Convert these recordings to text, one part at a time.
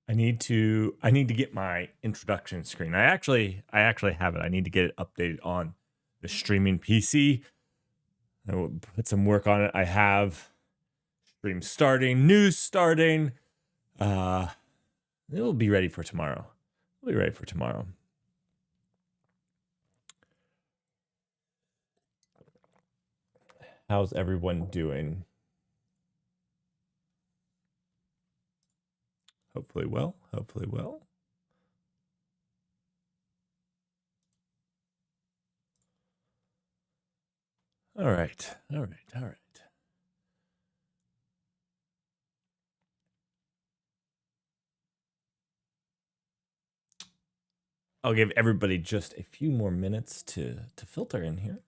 I need to get my introduction screen. I actually have it. I need to get it updated on the streaming PC. I will put some work on it. I have stream starting, news starting. It'll be ready for tomorrow. It'll be ready for tomorrow. How's everyone doing? Hopefully well. Hopefully well. All right. All right. All right. I'll give everybody just a few more minutes to filter in here.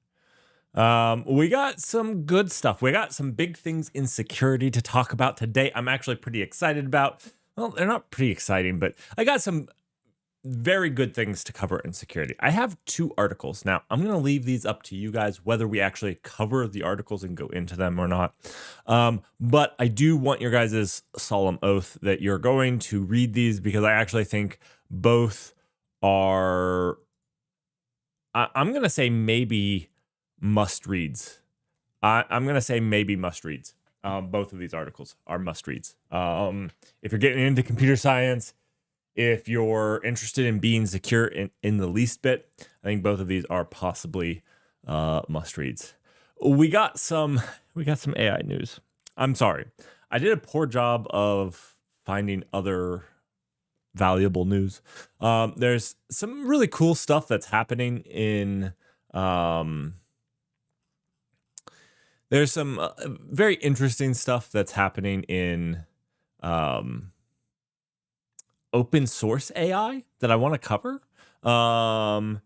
We got some good stuff. We got some big things in security to talk about today. I'm actually pretty excited about. Well, they're not pretty exciting, but I got some very good things to cover in security. I have 2 articles. Now, I'm going to leave these up to you guys, whether we actually cover the articles and go into them or not. But I do want your guys' solemn oath that you're going to read these, because I actually think both are, I'm going to say maybe must reads. I'm going to say maybe must reads. Both of these articles are must reads. If you're getting into computer science, if you're interested in being secure in the least bit, I think both of these are possibly must reads. We got some AI news. I'm sorry. I did a poor job of finding other valuable news. There's some really cool stuff that's happening in there's some very interesting stuff that's happening in open source AI that I want to cover. So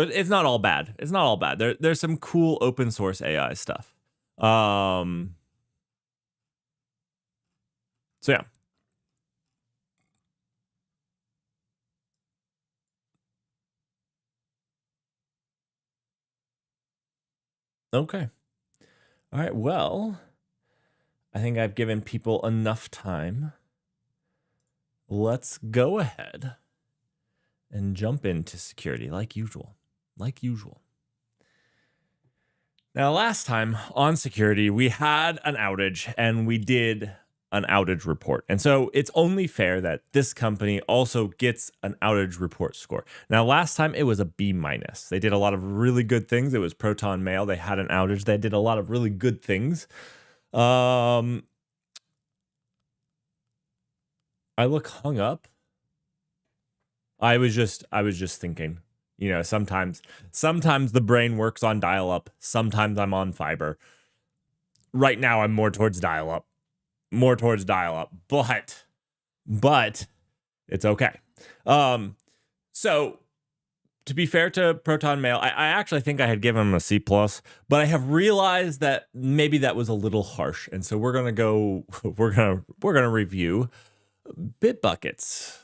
it's not all bad. It's not all bad. There's some cool open source AI stuff. So yeah. Okay. All right. Well, I think I've given people enough time. Let's go ahead and jump into security like usual. Like usual. Now, last time on security, we had an outage and we did an outage report. And so it's only fair that this company also gets an outage report score. Now, last time it was a B-. They did a lot of really good things. It was Proton Mail. They had an outage. They did a lot of really good things. I look hung up. I was just thinking, sometimes the brain works on dial-up. Sometimes I'm on fiber. Right now I'm more towards dial-up, but it's okay. So to be fair to Proton Mail, I actually think I had given them a C+, but I have realized that maybe that was a little harsh. And so we're going to review Bitbucket's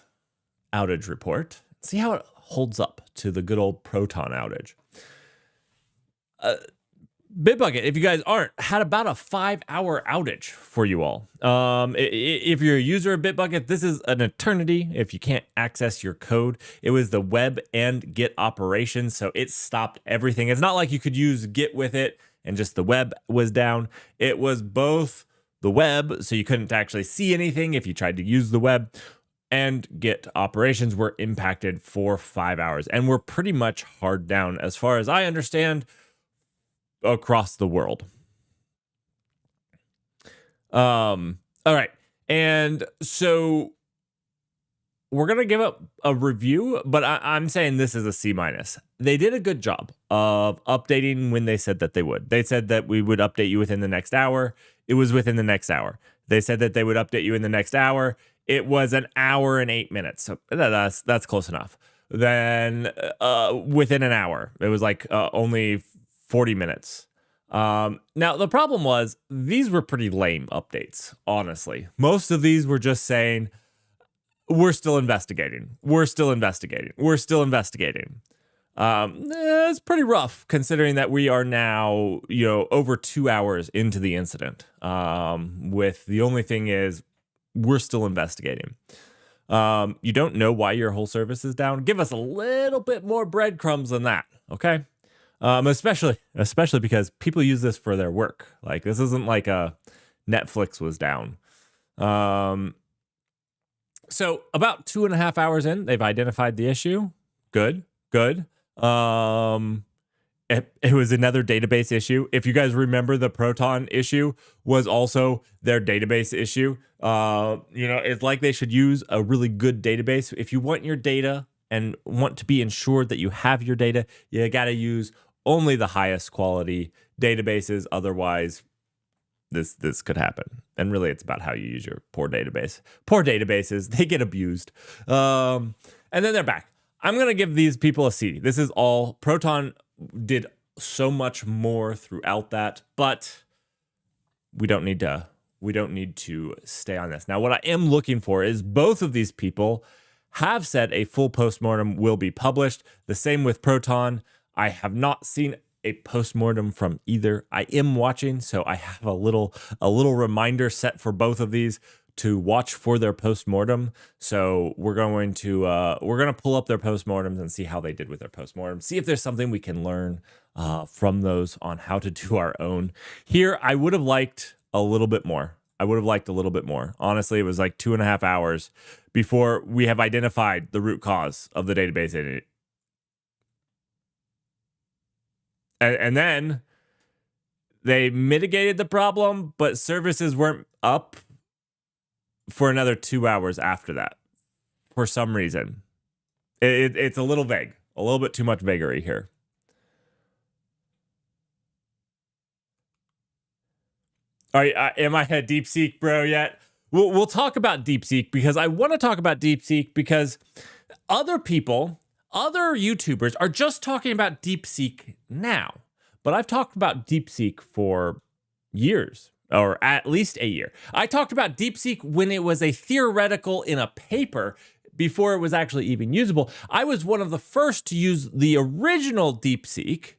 outage report, see how it holds up to the good old Proton outage. Bitbucket, if you guys aren't, had about a 5-hour outage for you all. If you're a user of Bitbucket, this is an eternity if you can't access your code. It was the web and Git operations, so it stopped everything. It's not like you could use Git with it and just the web was down. It was both the web, so you couldn't actually see anything if you tried to use the web, and Git operations were impacted for 5 hours and were pretty much hard down, as far as I understand, across the world. All right. And so we're going to give up a review, but I'm saying this is a C-. They did a good job of updating when they said that they would. They said that we would update you within the next hour. It was within the next hour. They said that they would update you in the next hour. It was an hour and 8 minutes. So that's close enough. Then within an hour, it was like only 40 minutes. Now, the problem was these were pretty lame updates, honestly. Most of these were just saying, we're still investigating. We're still investigating. We're still investigating. It's pretty rough considering that we are now, over 2 hours into the incident. With the only thing is we're still investigating. You don't know why your whole service is down? Give us a little bit more breadcrumbs than that, okay? Especially because people use this for their work. Like, this isn't like a Netflix was down. So about 2.5 hours in, they've identified the issue. Good. It was another database issue. If you guys remember, the Proton issue was also their database issue. It's like they should use a really good database. If you want your data and want to be ensured that you have your data, you got to use only the highest quality databases. Otherwise, this could happen. And really, it's about how you use your poor database. Poor databases, they get abused. And then they're back. I'm going to give these people a C. This is all. Proton did so much more throughout that, but we don't need to stay on this. Now, what I am looking for is both of these people have said a full postmortem will be published. The same with Proton. I have not seen a postmortem from either. I am watching, so I have a little reminder set for both of these to watch for their postmortem. So we're going to pull up their postmortems and see how they did with their postmortem. See if there's something we can learn from those on how to do our own. Here, I would have liked a little bit more. Honestly, it was like 2.5 hours before we have identified the root cause of the database. And then they mitigated the problem, but services weren't up for another 2 hours after that for some reason. It's a little vague, a little bit too much vagary here. All right, am I a DeepSeek bro yet? We'll talk about DeepSeek because I want to talk about DeepSeek because other YouTubers are just talking about DeepSeek now. But I've talked about DeepSeek for years, or at least a year. I talked about DeepSeek when it was a theoretical in a paper before it was actually even usable. I was one of the first to use the original DeepSeek,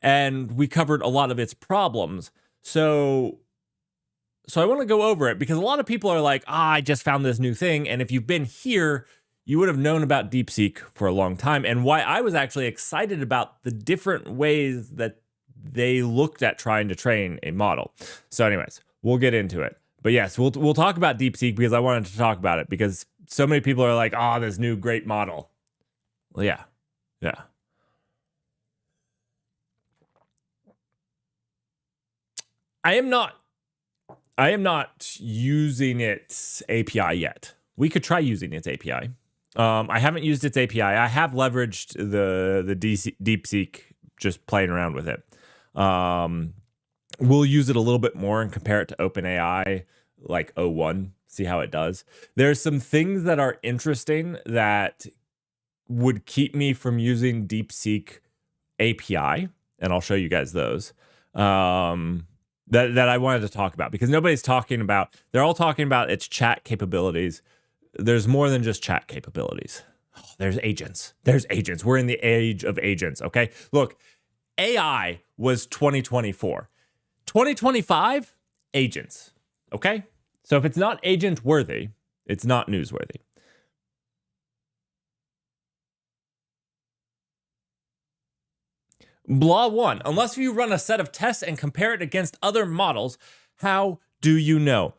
and we covered a lot of its problems. So I want to go over it because a lot of people are like, I just found this new thing. And if you've been here, you would have known about DeepSeek for a long time, and why I was actually excited about the different ways that they looked at trying to train a model. So anyways, we'll get into it. But yes, we'll talk about DeepSeek because I wanted to talk about it because so many people are like, this new great model. Well, yeah. I am not using its API yet. We could try using its API. I haven't used its API. I have leveraged the DeepSeek, just playing around with it. We'll use it a little bit more and compare it to OpenAI, like 01, see how it does. There's some things that are interesting that would keep me from using DeepSeek API, and I'll show you guys those. That I wanted to talk about because nobody's talking about. They're all talking about its chat capabilities. There's more than just chat capabilities. There's agents. We're in the age of agents, okay? Look, AI was 2024. 2025, agents, okay? So if it's not agent worthy, it's not newsworthy. Blah 1, unless you run a set of tests and compare it against other models, how do you know?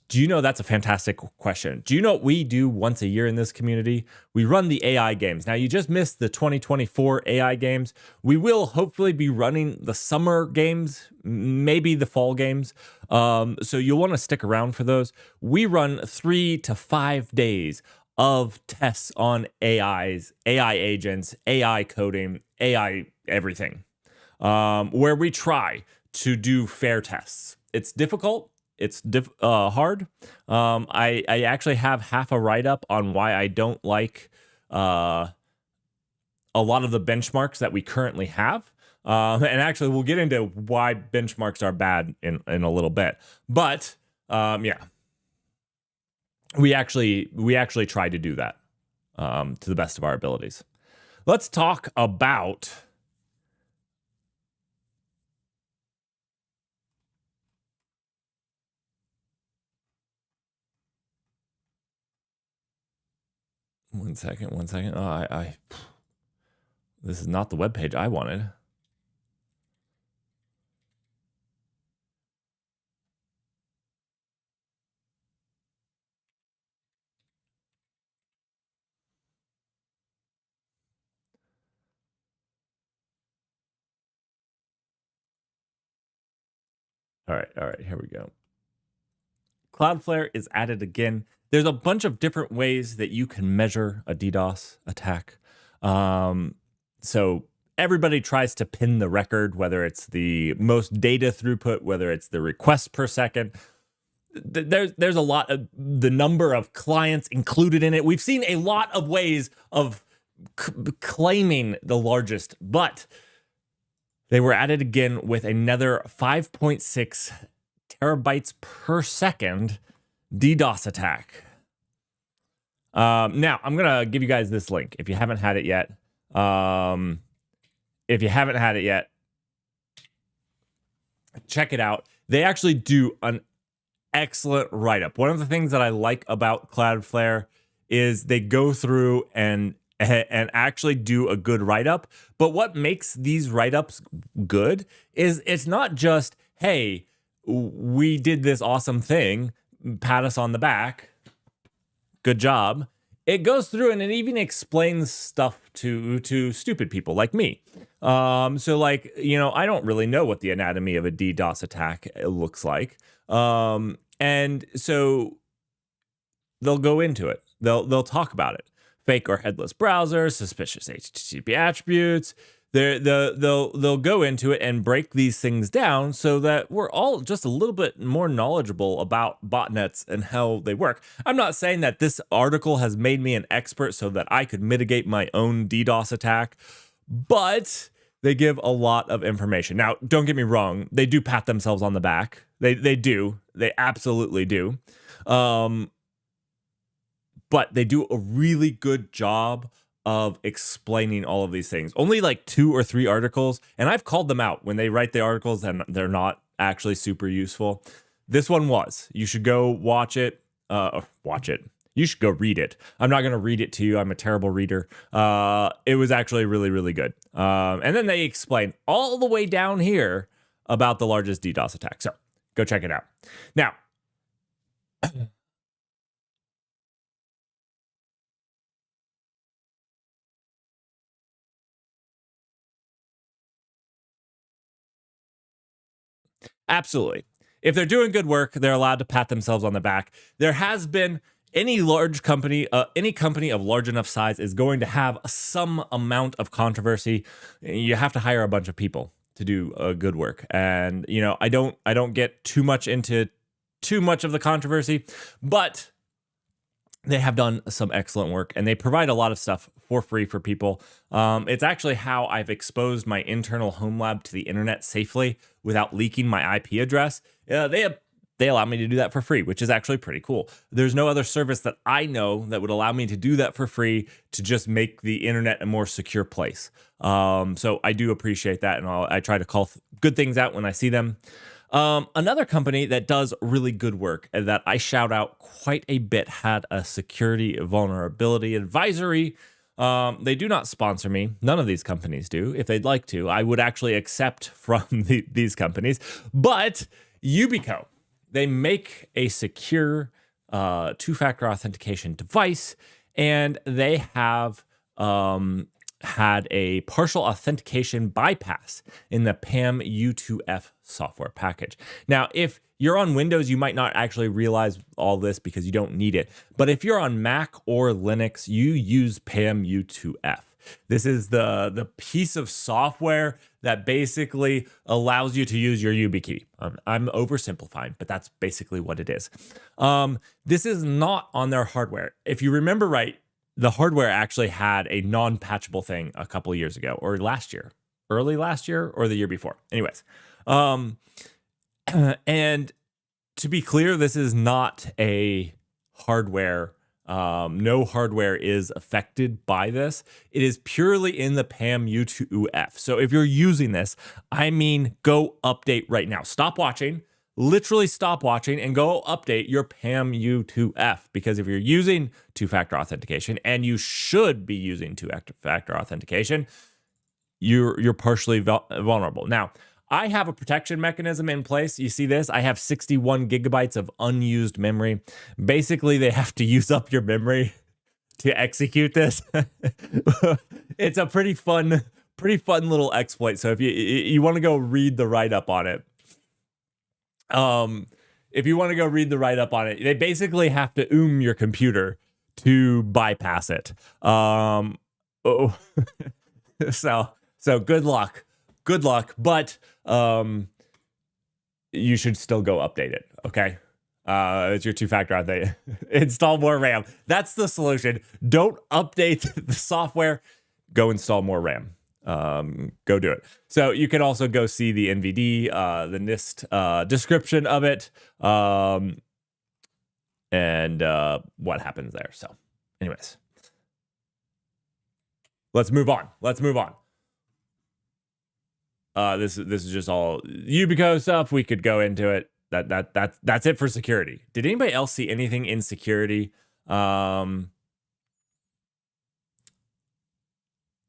Do you know that's a fantastic question? Do you know what we do once a year in this community? We run the AI games. Now, you just missed the 2024 AI games. We will hopefully be running the summer games, maybe the fall games. So you'll want to stick around for those. We run 3 to 5 days of tests on AIs, AI agents, AI coding, AI everything, where we try to do fair tests. It's difficult. It's hard. I actually have half a write-up on why I don't like a lot of the benchmarks that we currently have. And actually, we'll get into why benchmarks are bad in a little bit. But yeah, we actually try to do that to the best of our abilities. Let's talk about One second. Oh, this is not the web page I wanted. All right, here we go. Cloudflare is added again. There's a bunch of different ways that you can measure a DDoS attack. So everybody tries to pin the record, whether it's the most data throughput, whether it's the requests per second. There's a lot of the number of clients included in it. We've seen a lot of ways of claiming the largest, but they were added again with another 5.6 terabytes per second DDoS attack. Now, I'm going to give you guys this link if you haven't had it yet. Check it out. They actually do an excellent write-up. One of the things that I like about Cloudflare is they go through and actually do a good write-up. But what makes these write-ups good is it's not just, hey, we did this awesome thing, pat us on the back, good job. It goes through and it even explains stuff to stupid people like me. So like, I don't really know what the anatomy of a DDoS attack looks like. And so they'll go into it. They'll talk about it. Fake or headless browsers, suspicious HTTP attributes. They'll go into it and break these things down so that we're all just a little bit more knowledgeable about botnets and how they work. I'm not saying that this article has made me an expert so that I could mitigate my own DDoS attack, but they give a lot of information. Now, don't get me wrong. They do pat themselves on the back. They do. They absolutely do. But they do a really good job of explaining all of these things. Only like 2 or 3 articles, and I've called them out when they write the articles and they're not actually super useful. This one was. You should go watch it. You should go read it. I'm not going to read it to you. I'm a terrible reader. It was actually really, really good. And then they explain all the way down here about the largest DDoS attack. So go check it out. Now, absolutely. If they're doing good work, they're allowed to pat themselves on the back. There has been any large company, any company of large enough size is going to have some amount of controversy. You have to hire a bunch of people to do good work. And, I don't get too much into too much of the controversy, but they have done some excellent work and they provide a lot of stuff for free for people. It's actually how I've exposed my internal home lab to the internet safely without leaking my IP address. They allow me to do that for free, which is actually pretty cool. There's no other service that I know that would allow me to do that for free to just make the internet a more secure place. So I do appreciate that, and I try to call good things out when I see them. Another company that does really good work and that I shout out quite a bit had a security vulnerability advisory. They do not sponsor me. None of these companies do. If they'd like to, I would actually accept from these companies. But Yubico, they make a secure 2-factor authentication device, and they have had a partial authentication bypass in the PAM U2F software package. Now, if you're on Windows, you might not actually realize all this because you don't need it. But if you're on Mac or Linux, you use PAM U2F. This is the piece of software that basically allows you to use your YubiKey. I'm oversimplifying, but that's basically what it is. This is not on their hardware. If you remember right, the hardware actually had a non-patchable thing a couple years ago, or last year, early last year, or the year before. Anyways, and to be clear, this is not a hardware. No hardware is affected by this. It is purely in the PAM U2F. So if you're using this, go update right now. Stop watching. literally stop watching and go update your PAM-U2F, because if you're using two-factor authentication, and you should be using two-factor authentication, you're partially vulnerable. Now, I have a protection mechanism in place. You see this? I have 61 gigabytes of unused memory. Basically, they have to use up your memory to execute this. It's a pretty fun little exploit. So if you want to go read the write-up on it, they basically have to your computer to bypass it. So good luck, but you should still go update it. Okay. It's your two-factor authentication. Install more RAM. That's the solution. Don't update the software. Go install more RAM. Go do it. So you can also go see the NVD, the NIST description of it, and what happens there. So, anyways, let's move on. This is just all Yubico stuff. We could go into it. That's it for security. Did anybody else see anything in security?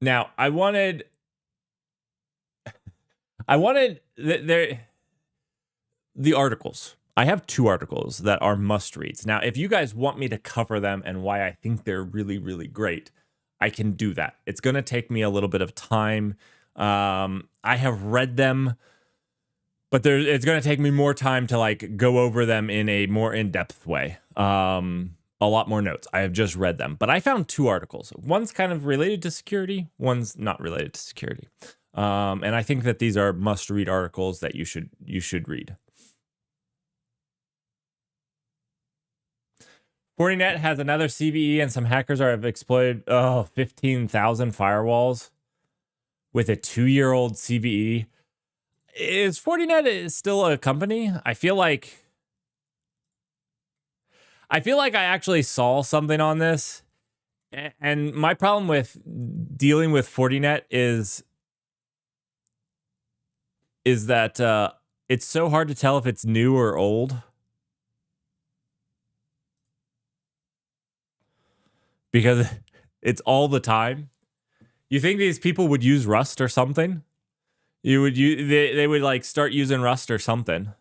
Now I wanted the articles. I have 2 articles that are must reads. Now, if you guys want me to cover them and why I think they're really, really great, I can do that. It's going to take me a little bit of time. I have read them, but it's going to take me more time to like go over them in a more in-depth way. A lot more notes. I have just read them, but I found 2 articles. One's kind of related to security. One's not related to security. And I think that these are must-read articles that you should read. Fortinet has another CVE, and some hackers have exploited 15,000 firewalls with a 2-year-old CVE. Is Fortinet still a company? I feel like I actually saw something on this, and my problem with dealing with Fortinet is that it's so hard to tell if it's new or old, because it's all the time. You think these people would use Rust or something? They would like start using Rust or something.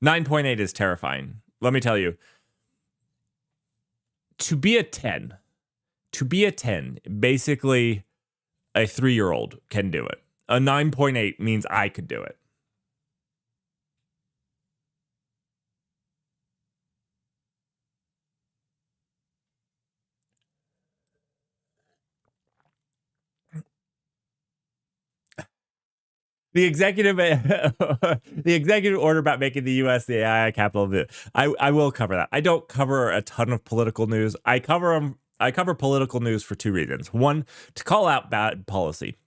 .8 is terrifying. Let me tell you. To be a 10, basically a 3-year-old can do it. A 9.8 means I could do it. The executive order about making the U.S. the AI capital of the. I will cover that. I don't cover a ton of political news. I cover political news for 2 reasons. One, to call out bad policy.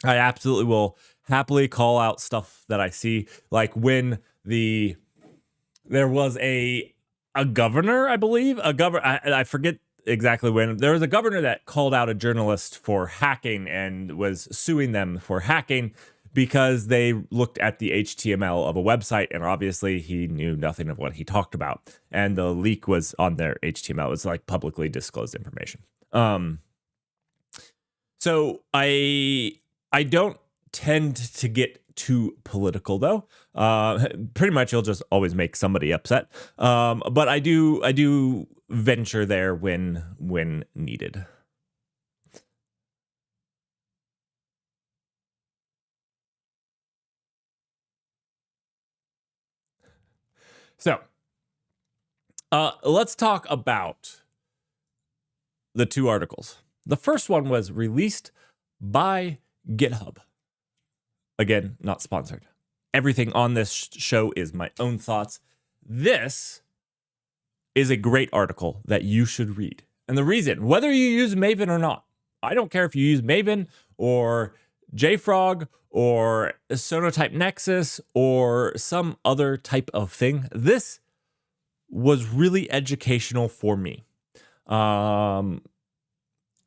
I absolutely will happily call out stuff that I see, like when there was a governor, I believe, I forget exactly when. There was a governor that called out a journalist for hacking and was suing them for hacking because they looked at the HTML of a website, and obviously he knew nothing of what he talked about. And the leak was on their HTML. It was like publicly disclosed information. So I don't tend to get too political, though. Pretty much you'll just always make somebody upset. But I do venture there when needed. So, let's talk about the 2 articles. The first one was released by GitHub. Again, not sponsored. Everything on this show is my own thoughts. This is a great article that you should read. And the reason, whether you use Maven or not, I don't care if you use Maven or JFrog or Sonotype Nexus or some other type of thing. This was really educational for me. And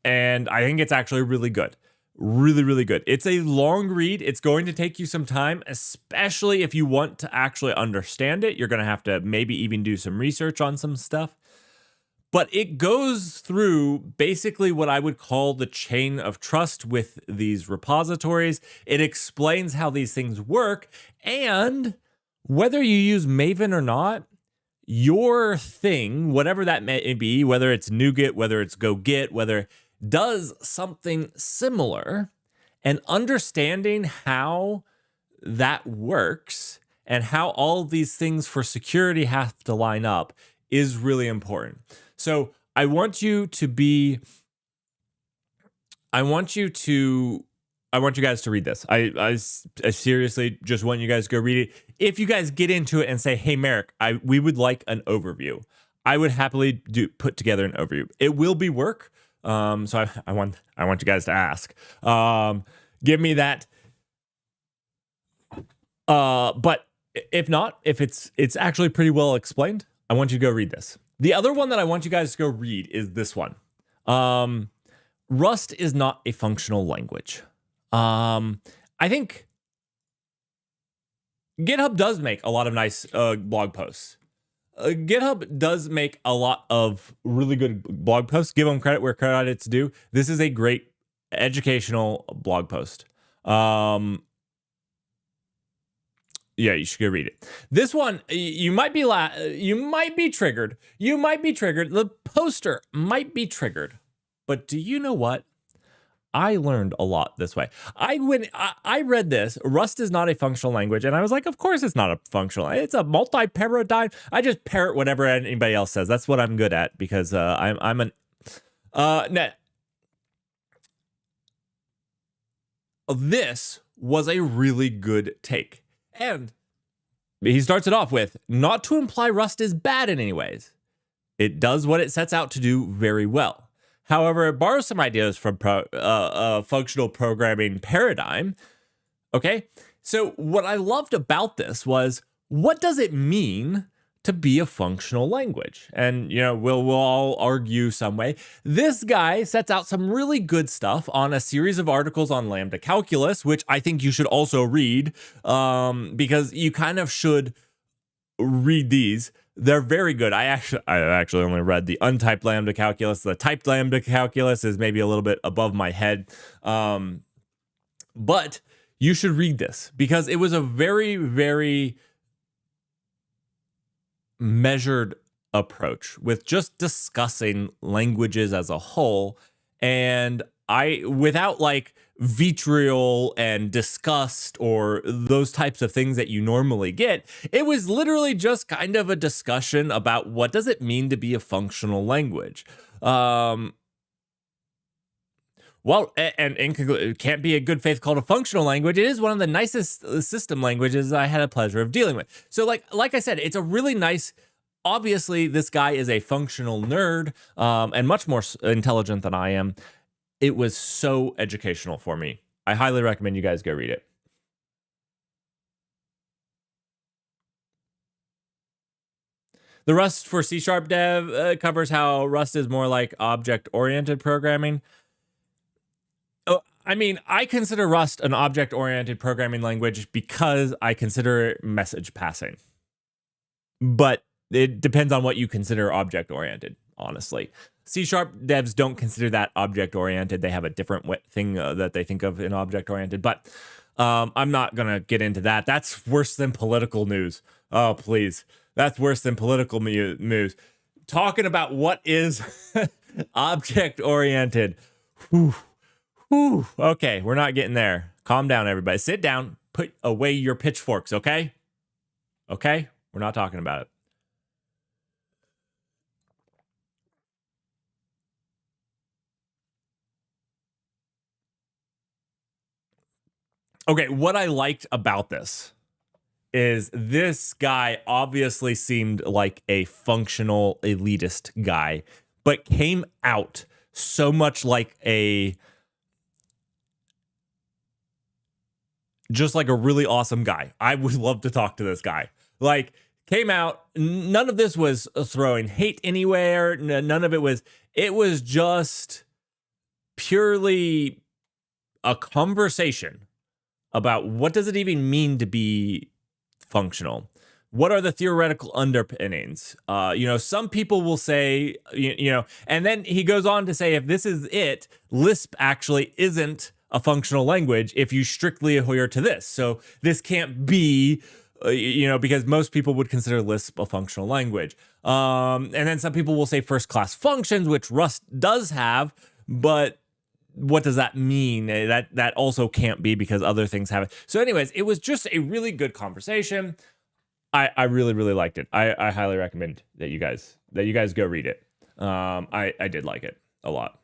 and I think it's actually really good. Really, really good. It's a long read. It's going to take you some time, especially if you want to actually understand it. You're going to have to maybe even do some research on some stuff. But it goes through basically what I would call the chain of trust with these repositories. It explains how these things work, and whether you use Maven or not, your thing, whatever that may be, whether it's NuGet, whether it's GoGet, whether does something similar, and understanding how that works and how all of these things for security have to line up is really important. So I want you guys to read this. I seriously just want you guys to go read it. If you guys get into it and say, "Hey, Merrick, we would like an overview," I would happily put together an overview. It will be work. So I want you guys to ask. Give me that. But if not, if it's actually pretty well explained, I want you to go read this. The other one that I want you guys to go read is this one. Rust is not a functional language. I think GitHub does make a lot of nice blog posts. GitHub does make a lot of really good blog posts. Give them credit where credit's due. This is a great educational blog post. Yeah, you should go read it. This one, you might be triggered. You might be triggered. The poster might be triggered. But do you know what? I learned a lot this way. I read this, Rust is not a functional language, and I was like, of course it's not a functional. It's a multi-paradigm. I just parrot whatever anybody else says. That's what I'm good at, because this was a really good take. And he starts it off with, not to imply Rust is bad in any ways. It does what it sets out to do very well. However, it borrows some ideas from functional programming paradigm. Okay, so what I loved about this was, what does it mean to be a functional language? And, you know, we'll all argue some way. This guy sets out some really good stuff on a series of articles on lambda calculus, which I think you should also read, because you kind of should read these. They're very good. I actually only read the untyped lambda calculus. The typed lambda calculus is maybe a little bit above my head. But you should read this, because it was a very, very measured approach with just discussing languages as a whole. And without like vitriol and disgust or those types of things that you normally get, it was literally just kind of a discussion about what does it mean to be a functional language. Well, and in conclusion, it can't be a good faith called a functional language. It is one of the nicest system languages I had a pleasure of dealing with. So like I said, it's a really nice. Obviously, this guy is a functional nerd, and much more intelligent than I am. It was so educational for me. I highly recommend you guys go read it. The Rust for C# dev covers how Rust is more like object-oriented programming. I mean, I consider Rust an object-oriented programming language because I consider it message passing. But it depends on what you consider object-oriented, honestly. C# devs don't consider that object-oriented. They have a different thing that they think of in object-oriented. But I'm not going to get into that. That's worse than political news. Oh, please. That's worse than political news. Talking about what is object-oriented. Whew. Whew. Okay, we're not getting there. Calm down, everybody. Sit down. Put away your pitchforks, okay? Okay? We're not talking about it. Okay, what I liked about this is this guy obviously seemed like a functional elitist guy, but came out so much like just like a really awesome guy. I would love to talk to this guy. Like, came out, none of this was throwing hate anywhere. None of it was just purely a conversation about what does it even mean to be functional. What are the theoretical underpinnings? Some people will say, and then he goes on to say, if this is it, Lisp actually isn't a functional language if you strictly adhere to this. So this can't be, because most people would consider Lisp a functional language. And then some people will say first class functions, which Rust does have, but what does that mean? That also can't be because other things have it. So anyways, it was just a really good conversation. I really, really liked it. I highly recommend that you guys go read it. I did like it a lot.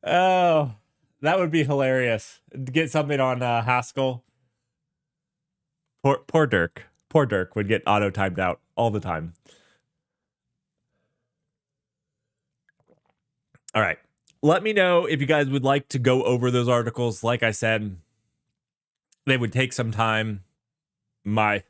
Oh, that would be hilarious. Get something on Haskell. Poor Dirk. Poor Dirk would get auto timed out all the time. All right. Let me know if you guys would like to go over those articles. Like I said, they would take some time. I've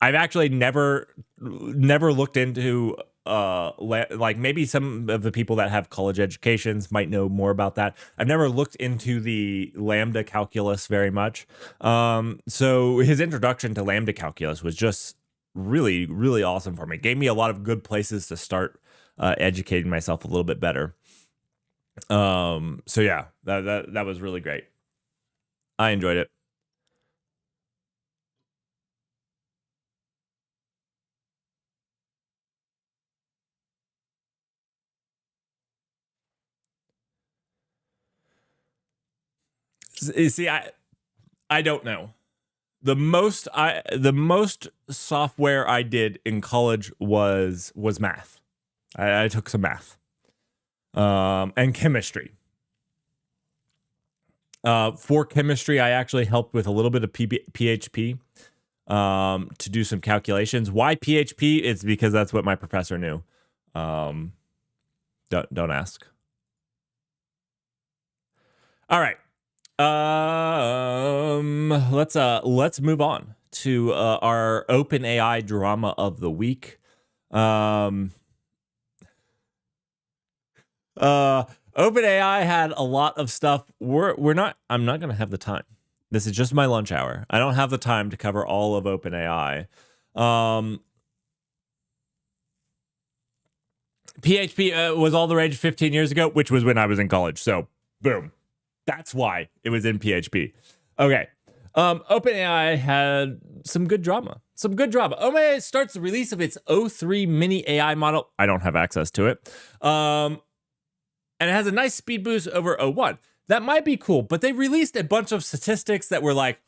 actually never looked into like maybe some of the people that have college educations might know more about that. I've never looked into the lambda calculus very much. So his introduction to lambda calculus was just really, really awesome for me. It gave me a lot of good places to start educating myself a little bit better. So yeah, that was really great. I enjoyed it. See, I don't know. The most software I did in college was math. I took some math, and chemistry. For chemistry, I actually helped with a little bit of PHP to do some calculations. Why PHP? It's because that's what my professor knew. Don't ask. All right. Let's move on to our OpenAI drama of the week. OpenAI had a lot of stuff. I'm not gonna have the time. This is just my lunch hour. I don't have the time to cover all of OpenAI. PHP was all the rage 15 years ago, which was when I was in college. So boom. That's why it was in PHP. Okay. OpenAI had some good drama. OpenAI starts the release of its O3 mini AI model. I don't have access to it. And it has a nice speed boost over O1. That might be cool, but they released a bunch of statistics that were like,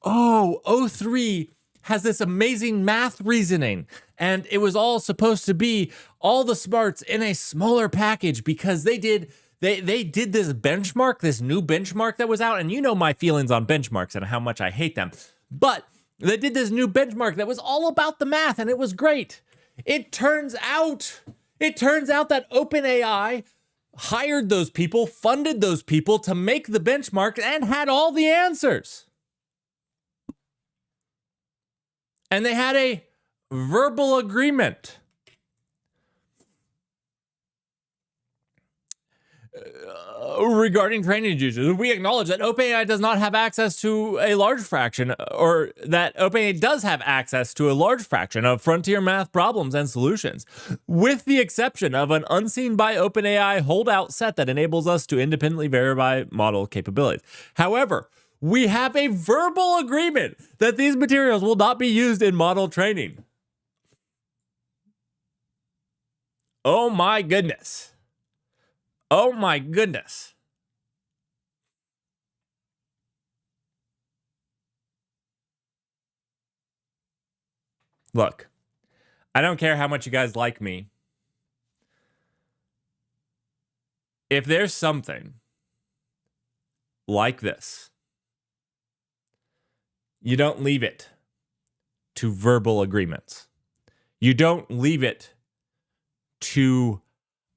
oh, O3 has this amazing math reasoning. And it was all supposed to be all the smarts in a smaller package because they did this benchmark, this new benchmark that was out, and you know my feelings on benchmarks and how much I hate them. But they did this new benchmark that was all about the math, and it was great. It turns out that OpenAI hired those people, funded those people to make the benchmark, and had all the answers. And they had a verbal agreement. Regarding training users, we acknowledge that OpenAI does not have access to a large fraction, or that OpenAI does have access to a large fraction of frontier math problems and solutions, with the exception of an unseen by OpenAI holdout set that enables us to independently verify model capabilities. However, we have a verbal agreement that these materials will not be used in model training. Oh my goodness. Oh my goodness. Look, I don't care how much you guys like me. If there's something like this, you don't leave it to verbal agreements. You don't leave it to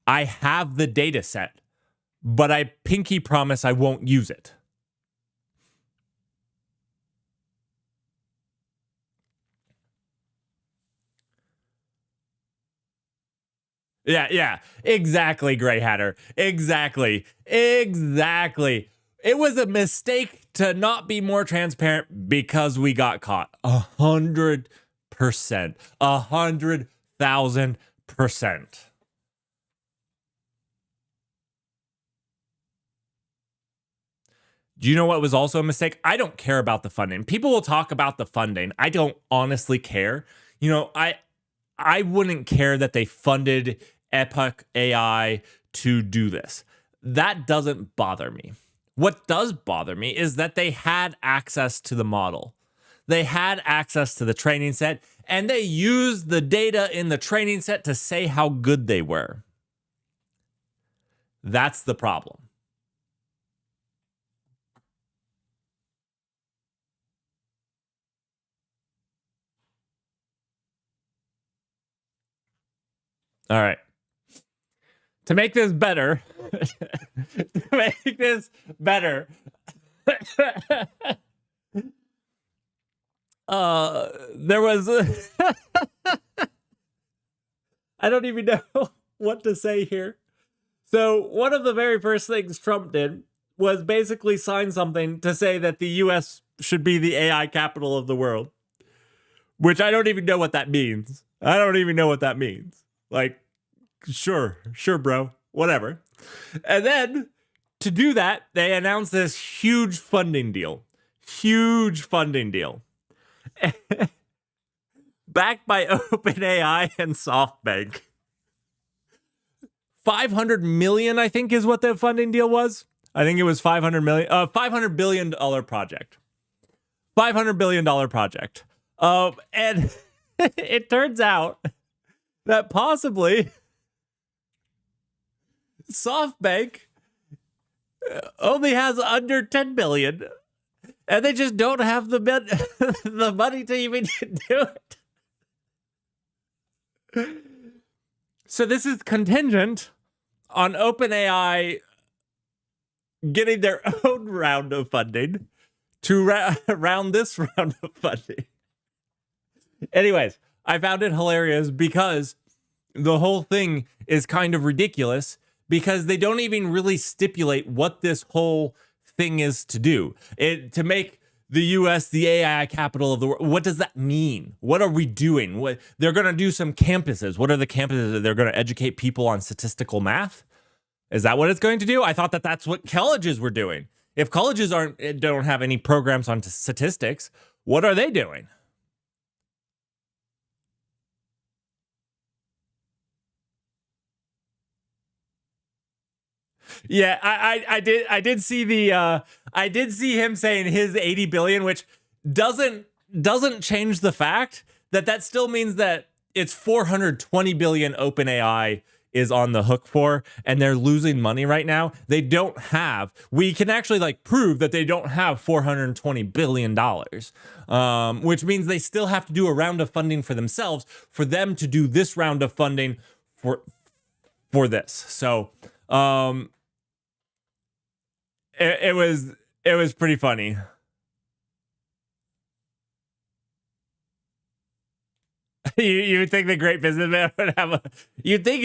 I have the data set, but I pinky promise I won't use it. Yeah, exactly, Gray Hatter. Exactly. It was a mistake to not be more transparent because we got caught. 100%. 100,000%. Do you know what was also a mistake? I don't care about the funding. People will talk about the funding. I don't honestly care. You know, I wouldn't care that they funded Epoch AI to do this. That doesn't bother me. What does bother me is that they had access to the model. They had access to the training set, and they used the data in the training set to say how good they were. That's the problem. All right. To make this better, there was I don't even know what to say here. So one of the very first things Trump did was basically sign something to say that the US should be the AI capital of the world, which I don't even know what that means. Like, sure, bro, whatever. And then to do that, they announced this huge funding deal. Backed by OpenAI and SoftBank. 500 million, I think, is what the funding deal was. I think it was 500 million, $500 billion project. $500 billion project. And it turns out that possibly SoftBank only has under 10 billion, and they just don't have the money to even do it. So this is contingent on OpenAI getting their own round of funding to round this round of funding. Anyways, I found it hilarious because the whole thing is kind of ridiculous because they don't even really stipulate what this whole thing is to do. To make the US the AI capital of the world. What does that mean? What are we doing? They're going to do some campuses. What are the campuses? They're going to educate people on statistical math? Is that what it's going to do? I thought that that's what colleges were doing. If colleges don't have any programs on statistics, what are they doing? Yeah, I did see him saying his 80 billion, which doesn't change the fact that still means that it's 420 billion OpenAI is on the hook for, and they're losing money right now. We can actually prove that they don't have $420 billion, which means they still have to do a round of funding for themselves for them to do this round of funding for this. So, it was pretty funny. You think the great businessman would have you'd think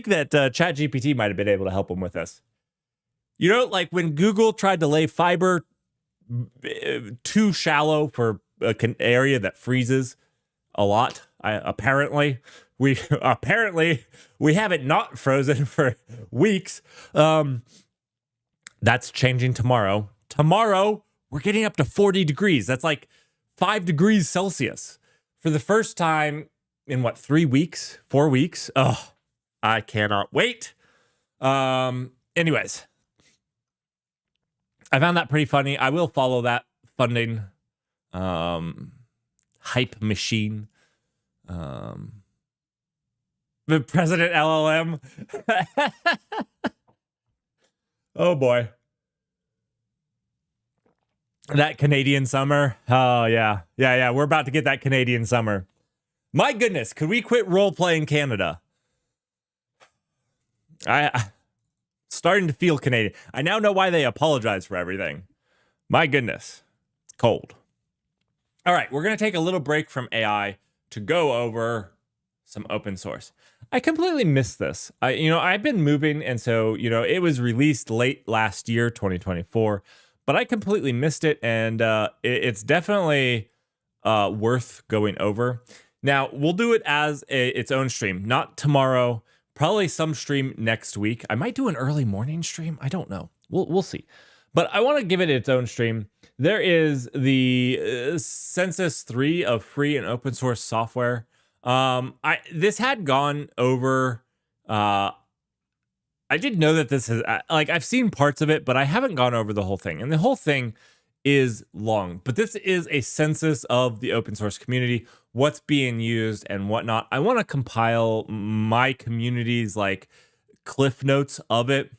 that ChatGPT might have been able to help him with this. You know, like when Google tried to lay fiber too shallow for an area that freezes a lot. Apparently we have it not frozen for weeks. That's changing tomorrow. Tomorrow we're getting up to 40 degrees. That's like 5 degrees Celsius for the first time in 4 weeks. Oh, I cannot wait. Anyways, I found that pretty funny. I will follow that funding hype machine. The President LLM. Oh boy. That Canadian summer. Oh yeah. We're about to get that Canadian summer. My goodness, could we quit role playing Canada? I starting to feel Canadian. I now know why they apologize for everything. My goodness, it's cold. All right, we're going to take a little break from AI to go over some open source. I completely missed this. I've been moving, and so, it was released late last year, 2024, but I completely missed it, and it's definitely worth going over. Now, we'll do it as its own stream, not tomorrow, probably some stream next week. I might do an early morning stream. I don't know. We'll see. But I want to give it its own stream. There is the Census 3 of free and open source software. This had gone over. I did know that this is I've seen parts of it, but I haven't gone over the whole thing. And the whole thing is long, but this is a census of the open source community, what's being used and whatnot. I want to compile my community's cliff notes of it,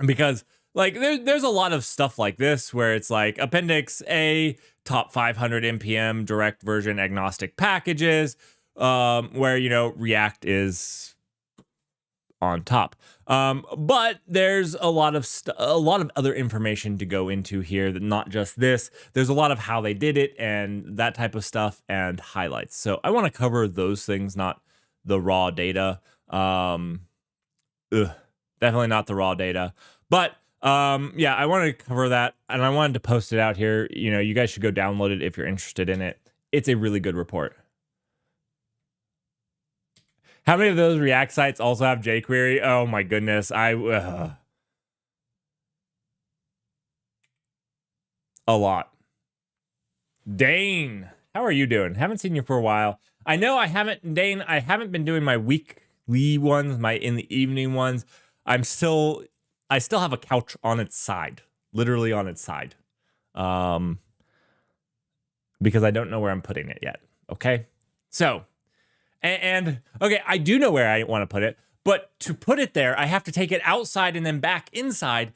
because there's a lot of stuff like this where it's like Appendix A, top 500 npm direct version agnostic packages, where React is on top. But there's a lot of other information to go into here, that not just this. There's a lot of how they did it and that type of stuff and highlights. So I want to cover those things, not the raw data. Definitely not the raw data. But yeah, I wanted to cover that, and I wanted to post it out here. You guys should go download it if you're interested in it. It's a really good report. How many of those React sites also have jQuery? Oh my goodness. A lot. Dane, how are you doing? Haven't seen you for a while. I know I haven't been doing my weekly ones, my in the evening ones. I still have a couch on its side, literally on its side. Because I don't know where I'm putting it yet. Okay. So, and okay, I do know where I want to put it, but to put it there, I have to take it outside and then back inside.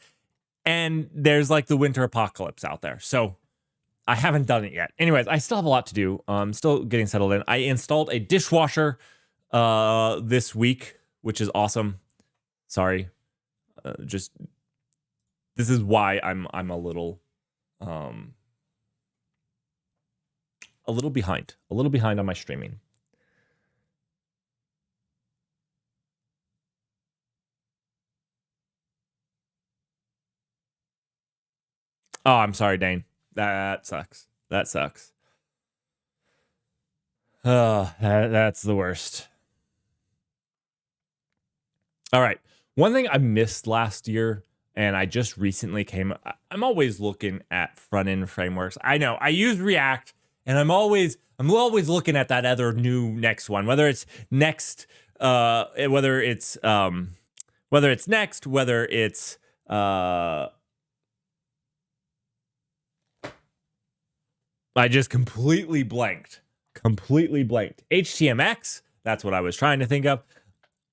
And there's the winter apocalypse out there. So I haven't done it yet. Anyways, I still have a lot to do. Still getting settled in. I installed a dishwasher this week, which is awesome. Sorry. This is why I'm a little behind on my streaming. Oh, I'm sorry, Dane. That sucks. That's the worst. All right. One thing I missed last year, and I just recently I'm always looking at front-end frameworks. I know I use React, and I'm always looking at that other new next one, whether it's Next, whether it's Next, whether it's I just completely blanked. HTMX, that's what I was trying to think of.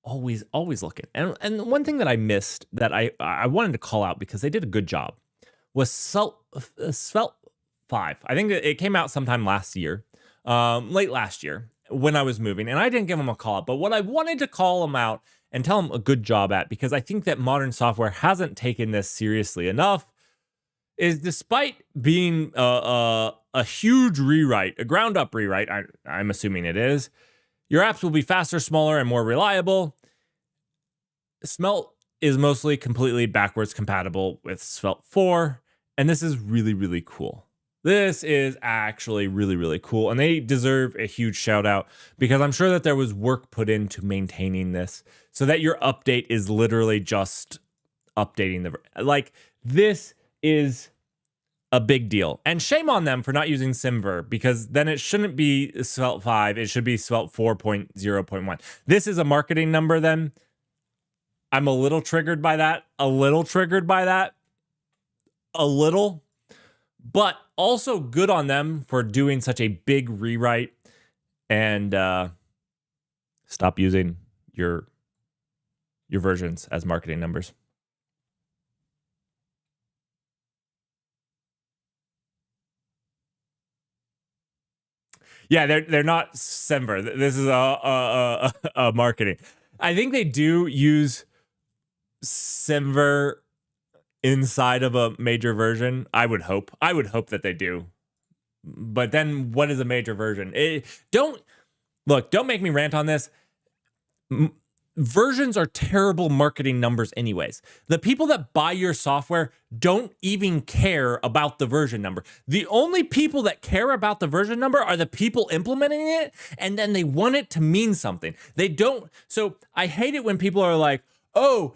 Always looking. And one thing that I missed that I wanted to call out because they did a good job was Svelte 5. I think it came out sometime last year, late last year when I was moving, and I didn't give them a call out. But what I wanted to call them out and tell them a good job at, because I think that modern software hasn't taken this seriously enough, is despite being a huge rewrite, a ground up rewrite, I'm assuming it is, your apps will be faster, smaller, and more reliable. Svelte is mostly completely backwards compatible with Svelte 4, and this is really, really cool. This is actually really, really cool, and they deserve a huge shout out because I'm sure that there was work put into maintaining this so that your update is literally just updating this is a big deal. And shame on them for not using Simver, because then it shouldn't be Svelte 5. It should be Svelte 4.0.1. This is a marketing number then. I'm a little triggered by that. But also good on them for doing such a big rewrite and stop using your versions as marketing numbers. Yeah, they're not Semver. This is a marketing. I think they do use Simver inside of a major version. I would hope that they do. But then what is a major version? Don't make me rant on this. Versions are terrible marketing numbers anyways. The people that buy your software don't even care about the version number. The only people that care about the version number are the people implementing it, and then they want it to mean something. They don't. So I hate it when people are like, oh,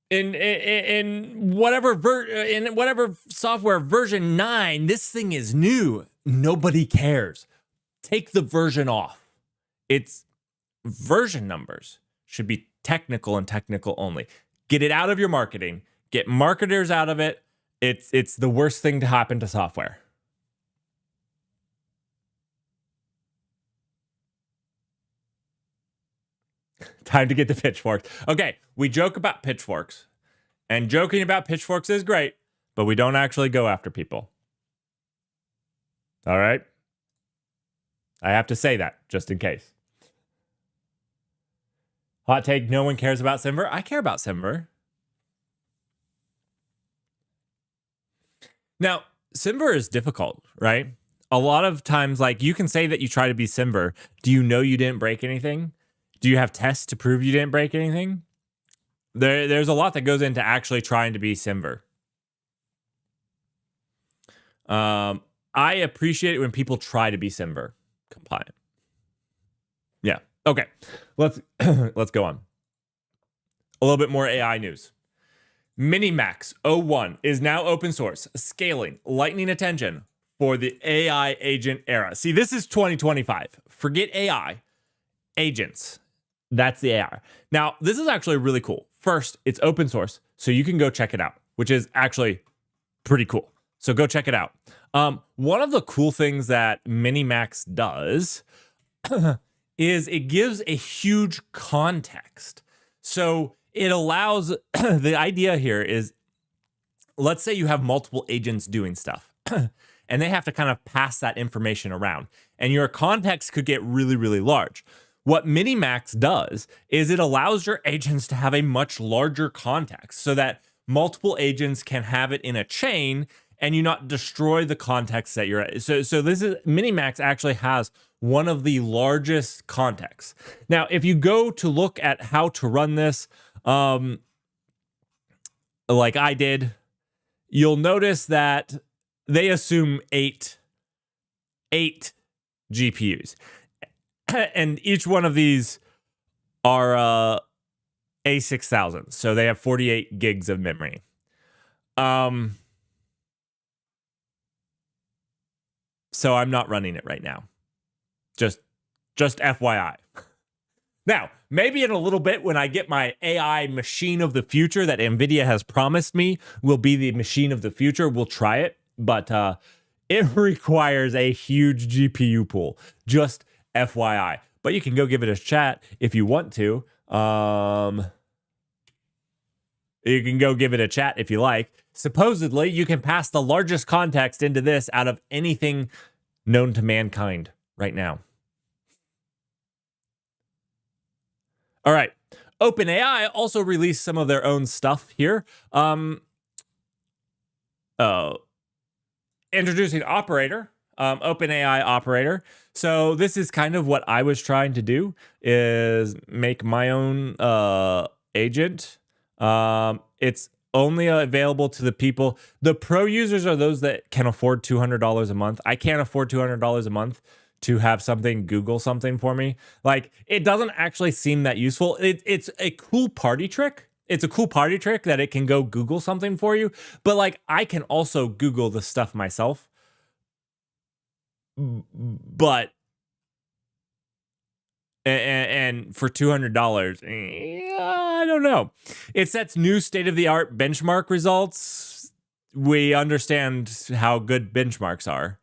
in whatever software version 9, this thing is new. Nobody cares. Take the version off. It's version numbers should be technical and technical only. Get it out of your marketing. Get marketers out of it. It's the worst thing to happen to software. Time to get the pitchforks. Okay, we joke about pitchforks. And joking about pitchforks is great, but we don't actually go after people. All right? I have to say that, just in case. Hot take, no one cares about Simver. I care about Simver. Now, Simver is difficult, right? A lot of times, like, you can say that you try to be Simver. Do you know you didn't break anything? Do you have tests to prove you didn't break anything? There's a lot that goes into actually trying to be Simver. I appreciate it when people try to be Simver compliant. Yeah. Okay. Let's go on. A little bit more AI news. Minimax 01 is now open source, scaling lightning attention for the AI agent era. See, this is 2025. Forget AI. Agents. That's the AI. Now, this is actually really cool. First, it's open source, so you can go check it out, which is actually pretty cool. So go check it out. One of the cool things that Minimax does is it gives a huge context. So it allows, the idea here is, let's say you have multiple agents doing stuff and they have to kind of pass that information around, and your context could get really, really large. What Minimax does is it allows your agents to have a much larger context so that multiple agents can have it in a chain and you not destroy the context that you're at. So this is, Minimax actually has one of the largest contexts. Now, if you go to look at how to run this, like I did, you'll notice that they assume eight GPUs. And each one of these are A6000. So they have 48 gigs of memory. So I'm not running it right now. Just FYI. Now, maybe in a little bit when I get my AI machine of the future that NVIDIA has promised me will be the machine of the future, we'll try it. But it requires a huge GPU pool. Just FYI. But you can go give it a chat if you want to. You can go give it a chat if you like. Supposedly, you can pass the largest context into this out of anything known to mankind right now. All right. OpenAI also released some of their own stuff here. Introducing Operator, OpenAI Operator. So this is kind of what I was trying to do, is make my own agent. It's only available to the people. The pro users are those that can afford $200 a month. I can't afford $200 a month to have something Google something for me. Like, it doesn't actually seem that useful. It's a cool party trick. It's a cool party trick that it can go Google something for you. But like, I can also Google the stuff myself. But and for $200, I don't know. It sets new state-of-the-art benchmark results. We understand how good benchmarks are.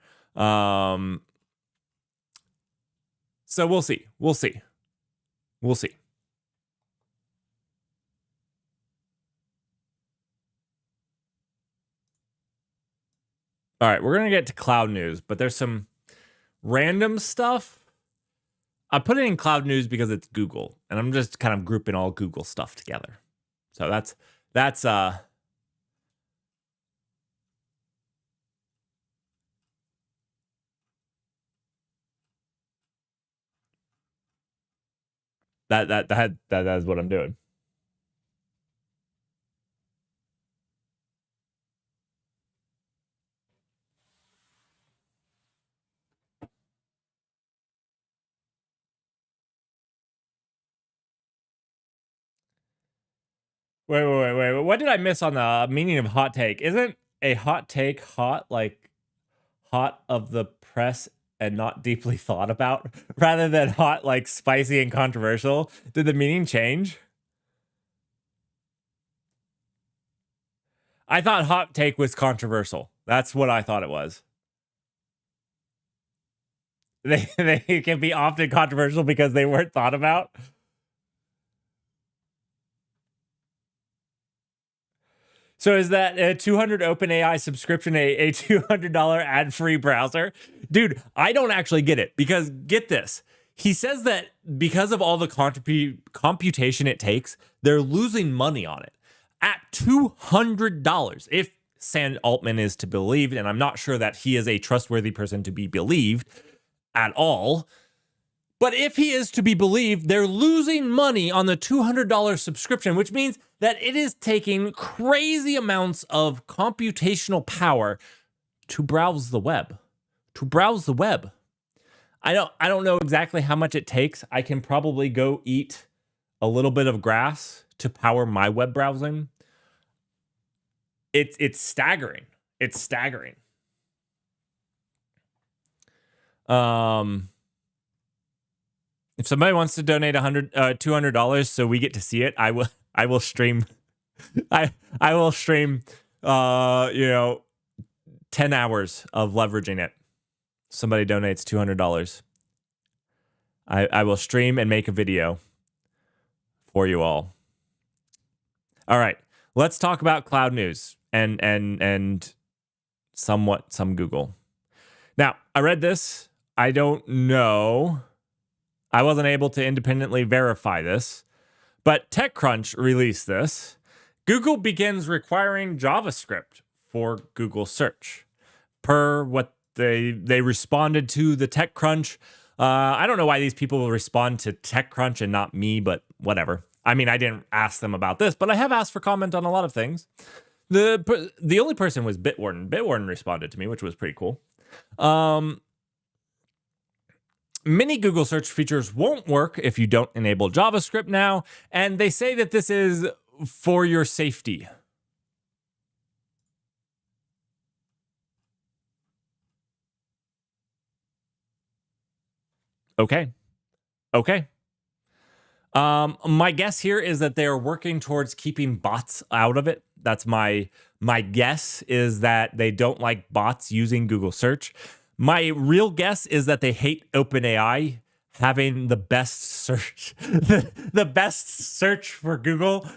So we'll see. We'll see. We'll see. All right, we're going to get to cloud news, but there's some random stuff. I put it in cloud news because it's Google, and I'm just kind of grouping all Google stuff together. So that's that is what I'm doing. Wait. What did I miss on the meaning of hot take? Isn't a hot take hot like hot of the press and not deeply thought about rather than hot like spicy and controversial? Did the meaning change? I thought hot take was controversial. That's what I thought it was. They can be often controversial because they weren't thought about. So is that a 200 OpenAI subscription a $200 ad-free browser? Dude, I don't actually get it because get this. He says that because of all the computation it takes, they're losing money on it at $200. If Sam Altman is to be believed, and I'm not sure that he is a trustworthy person to be believed at all, but if he is to be believed, they're losing money on the $200 subscription, which means that it is taking crazy amounts of computational power to browse the web. I don't know exactly how much it takes. I can probably go eat a little bit of grass to power my web browsing. It's staggering. It's staggering. If somebody wants to donate $200 so we get to see it, I will stream I will stream 10 hours of leveraging it. Somebody donates $200. I will stream and make a video for you all. All right. Let's talk about cloud news and somewhat some Google. Now, I read this. I don't know. I wasn't able to independently verify this, but TechCrunch released this. Google begins requiring JavaScript for Google search. Per what they responded to the TechCrunch. I don't know why these people will respond to TechCrunch and not me, but whatever. I mean, I didn't ask them about this, but I have asked for comment on a lot of things. The only person was Bitwarden. Bitwarden responded to me, which was pretty cool. Many Google search features won't work if you don't enable JavaScript now, and they say that this is for your safety. Okay. My guess here is that they are working towards keeping bots out of it. That's my guess, is that they don't like bots using Google search. My real guess is that they hate OpenAI having the best search, the best search for Google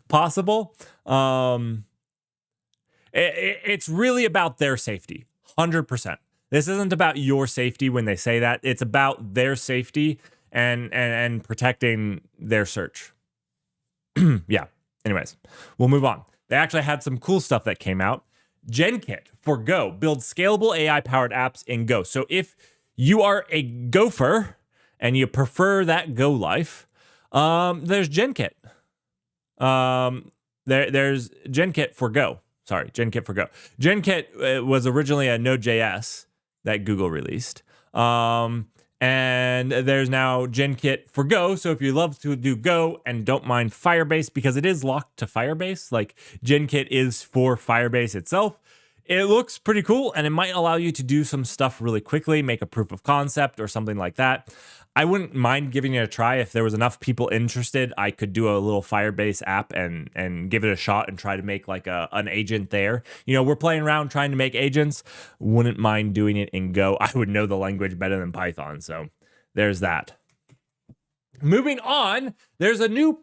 possible. It's really about their safety, 100%. This isn't about your safety when they say that. It's about their safety and protecting their search. Yeah. Anyways, we'll move on. They actually had some cool stuff that came out. GenKit for Go builds scalable AI-powered apps in Go. So if you are a gopher and you prefer that Go life, there's GenKit. There's GenKit for Go. Sorry, GenKit for Go. GenKit was originally a Node.js that Google released. And there's now GenKit for Go. So if you love to do Go and don't mind Firebase, because it is locked to Firebase, like GenKit is for Firebase itself, it looks pretty cool and it might allow you to do some stuff really quickly, make a proof of concept or something like that. I wouldn't mind giving it a try. If there was enough people interested, I could do a little Firebase app and give it a shot and try to make like an agent there. You know, we're playing around trying to make agents. Wouldn't mind doing it in Go. I would know the language better than Python. So there's that. Moving on, there's a new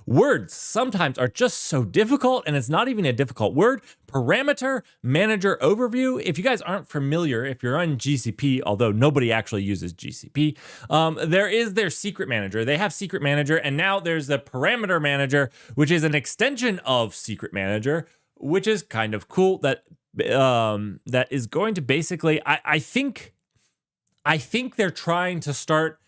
Words sometimes are just so difficult, and it's not even a difficult word. Parameter Manager Overview. If you guys aren't familiar, if you're on GCP, although nobody actually uses GCP, there is their secret manager. They have secret manager, and now there's the parameter manager, which is an extension of secret manager, which is kind of cool. That is going to basically, I think they're trying to start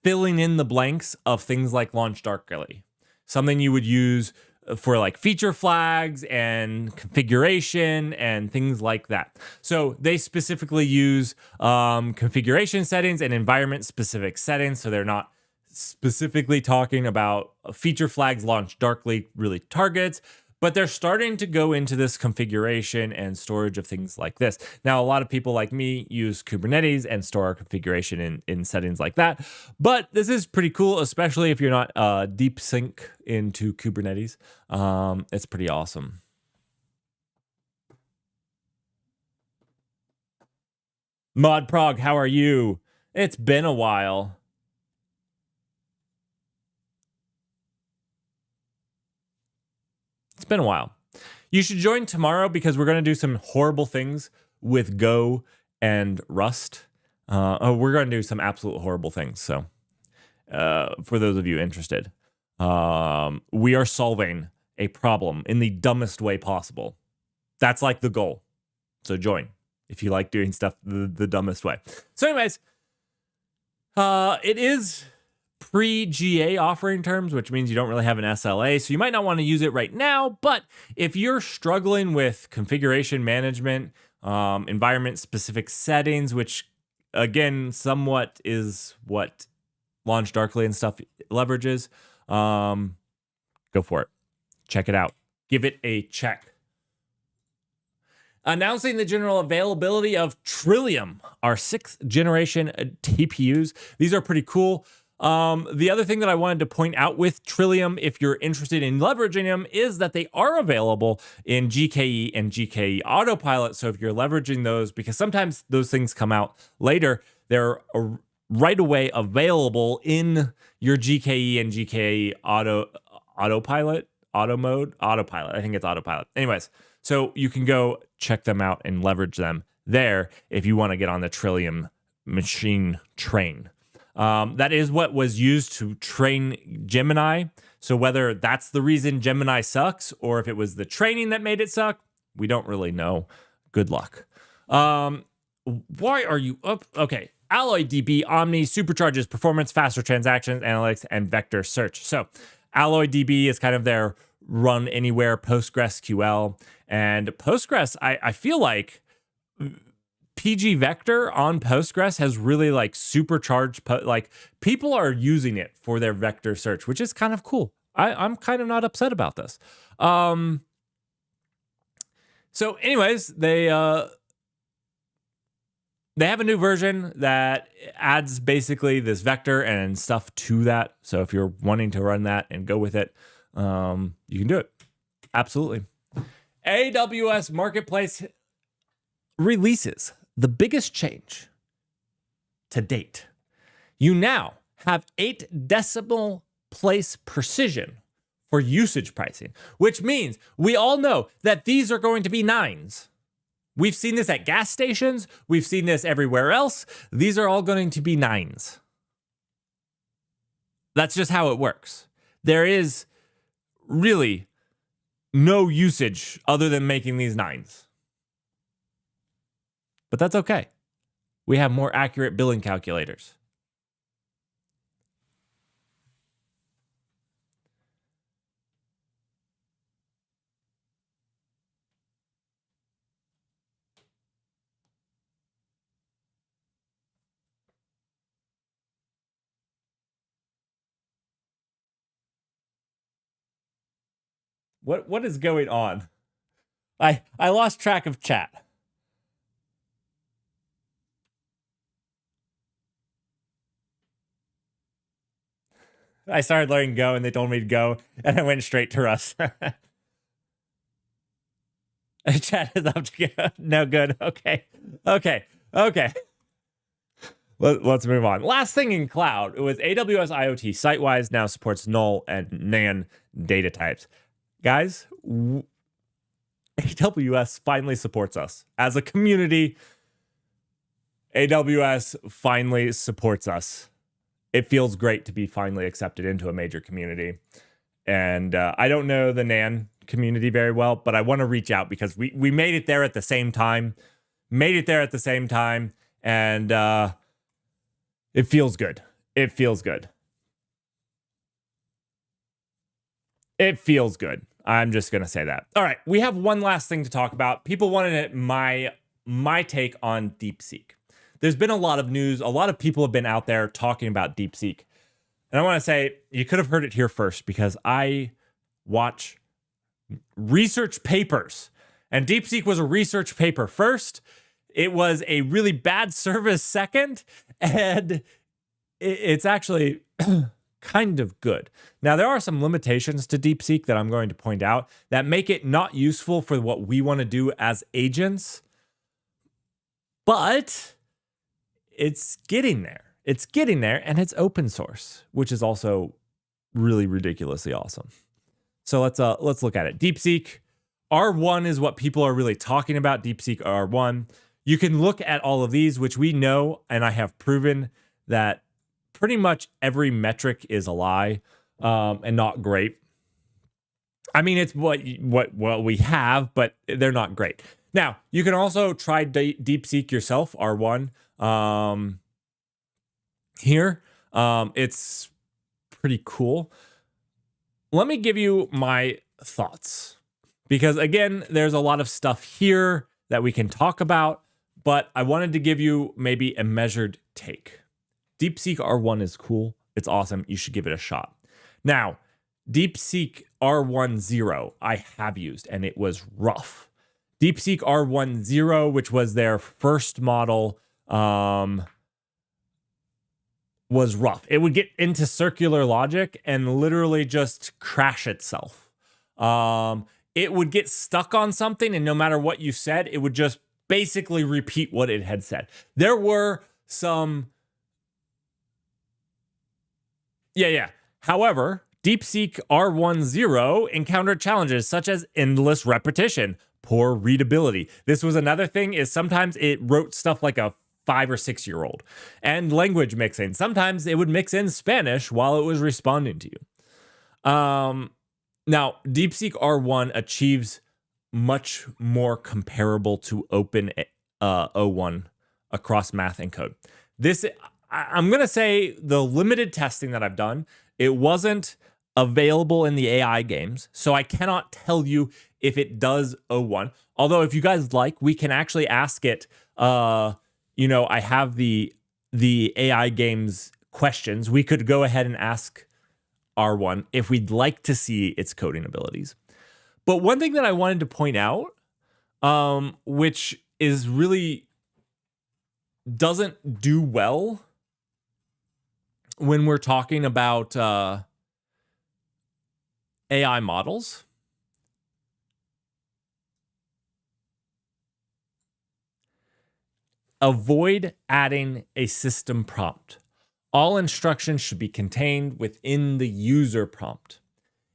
filling in the blanks of things like Launch Darkly, something you would use for like feature flags and configuration and things like that. So they specifically use configuration settings and environment specific settings. So they're not specifically talking about feature flags Launch Darkly really targets, but they're starting to go into this configuration and storage of things like this. Now, a lot of people like me use Kubernetes and store our configuration in settings like that. But this is pretty cool, especially if you're not deep sync into Kubernetes. It's pretty awesome. Mod Prog, how are you? It's been a while. It's been a while. You should join tomorrow because we're going to do some horrible things with Go and Rust. We're going to do some absolute horrible things. So for those of you interested, we are solving a problem in the dumbest way possible. That's like the goal. So join if you like doing stuff the dumbest way. So anyways, it is pre-GA offering terms, which means you don't really have an SLA, so you might not want to use it right now. But if you're struggling with configuration management, environment-specific settings, which again, somewhat is what Launch Darkly and stuff leverages, go for it. Check it out. Give it a check. Announcing the general availability of Trillium, our 6th generation TPUs. These are pretty cool. The other thing that I wanted to point out with Trillium, if you're interested in leveraging them, is that they are available in GKE and GKE Autopilot. So if you're leveraging those, because sometimes those things come out later, they're right away available in your GKE and GKE Autopilot. I think it's Autopilot. Anyways, so you can go check them out and leverage them there if you want to get on the Trillium machine train. That is what was used to train Gemini. So whether that's the reason Gemini sucks or if it was the training that made it suck, we don't really know. Good luck. Why are you up? Okay. AlloyDB Omni supercharges performance, faster transactions, analytics, and vector search. So AlloyDB is kind of their run anywhere PostgreSQL. And Postgres, I feel like PG Vector on Postgres has really like supercharged, like people are using it for their vector search, which is kind of cool. I'm kind of not upset about this. So anyways, they have a new version that adds basically this vector and stuff to that. So if you're wanting to run that and go with it, you can do it. Absolutely. AWS Marketplace releases the biggest change to date. You now have 8 decimal place precision for usage pricing, which means we all know that these are going to be 9s. We've seen this at gas stations. We've seen this everywhere else. These are all going to be 9s. That's just how it works. There is really no usage other than making these 9s. But that's okay. We have more accurate billing calculators. What is going on? I lost track of chat. I started learning Go and they told me to go and I went straight to Rust. Chat is up to go. No good. Okay. Let's move on. Last thing in cloud, it was AWS IoT Sitewise now supports null and nan data types. Guys, AWS finally supports us. As a community, AWS finally supports us. It feels great to be finally accepted into a major community. And I don't know the NAN community very well, but I want to reach out because we made it there at the same time. And it feels good. It feels good. It feels good. I'm just going to say that. All right, we have one last thing to talk about. People wanted my take on DeepSeek. There's been a lot of news. A lot of people have been out there talking about DeepSeek. And I want to say, you could have heard it here first because I watch research papers. And DeepSeek was a research paper first. It was a really bad service second. And it's actually kind of good. Now, there are some limitations to DeepSeek that I'm going to point out that make it not useful for what we want to do as agents. But it's getting there. It's getting there, and it's open source, which is also really ridiculously awesome. So let's look at it. DeepSeek R1 is what people are really talking about. DeepSeek R1. You can look at all of these, which we know, and I have proven that pretty much every metric is a lie and not great. I mean, it's what we have, but they're not great. Now, you can also try DeepSeek yourself, R1. Here, it's pretty cool. Let me give you my thoughts, because again, there's a lot of stuff here that we can talk about, but I wanted to give you maybe a measured take. DeepSeek R1 is cool. It's awesome. You should give it a shot. Now, DeepSeek R10 I have used, and it was rough. DeepSeek R10, which was their first model, was rough. It would get into circular logic and literally just crash itself. It would get stuck on something, and no matter what you said, it would just basically repeat what it had said. There were some... Yeah. However, DeepSeek R10 encountered challenges such as endless repetition, poor readability. This was another thing, is sometimes it wrote stuff like a 5 or 6 year old. And language mixing. Sometimes it would mix in Spanish while it was responding to you. Now, DeepSeek R1 achieves much more comparable to Open O1 across math and code. I'm going to say the limited testing that I've done, it wasn't available in the AI games, so I cannot tell you if it does O1. Although if you guys like, we can actually ask it. I have the AI games questions. We could go ahead and ask R1 if we'd like to see its coding abilities. But one thing that I wanted to point out, which is really doesn't do well when we're talking about AI models, avoid adding a system prompt. All instructions should be contained within the user prompt.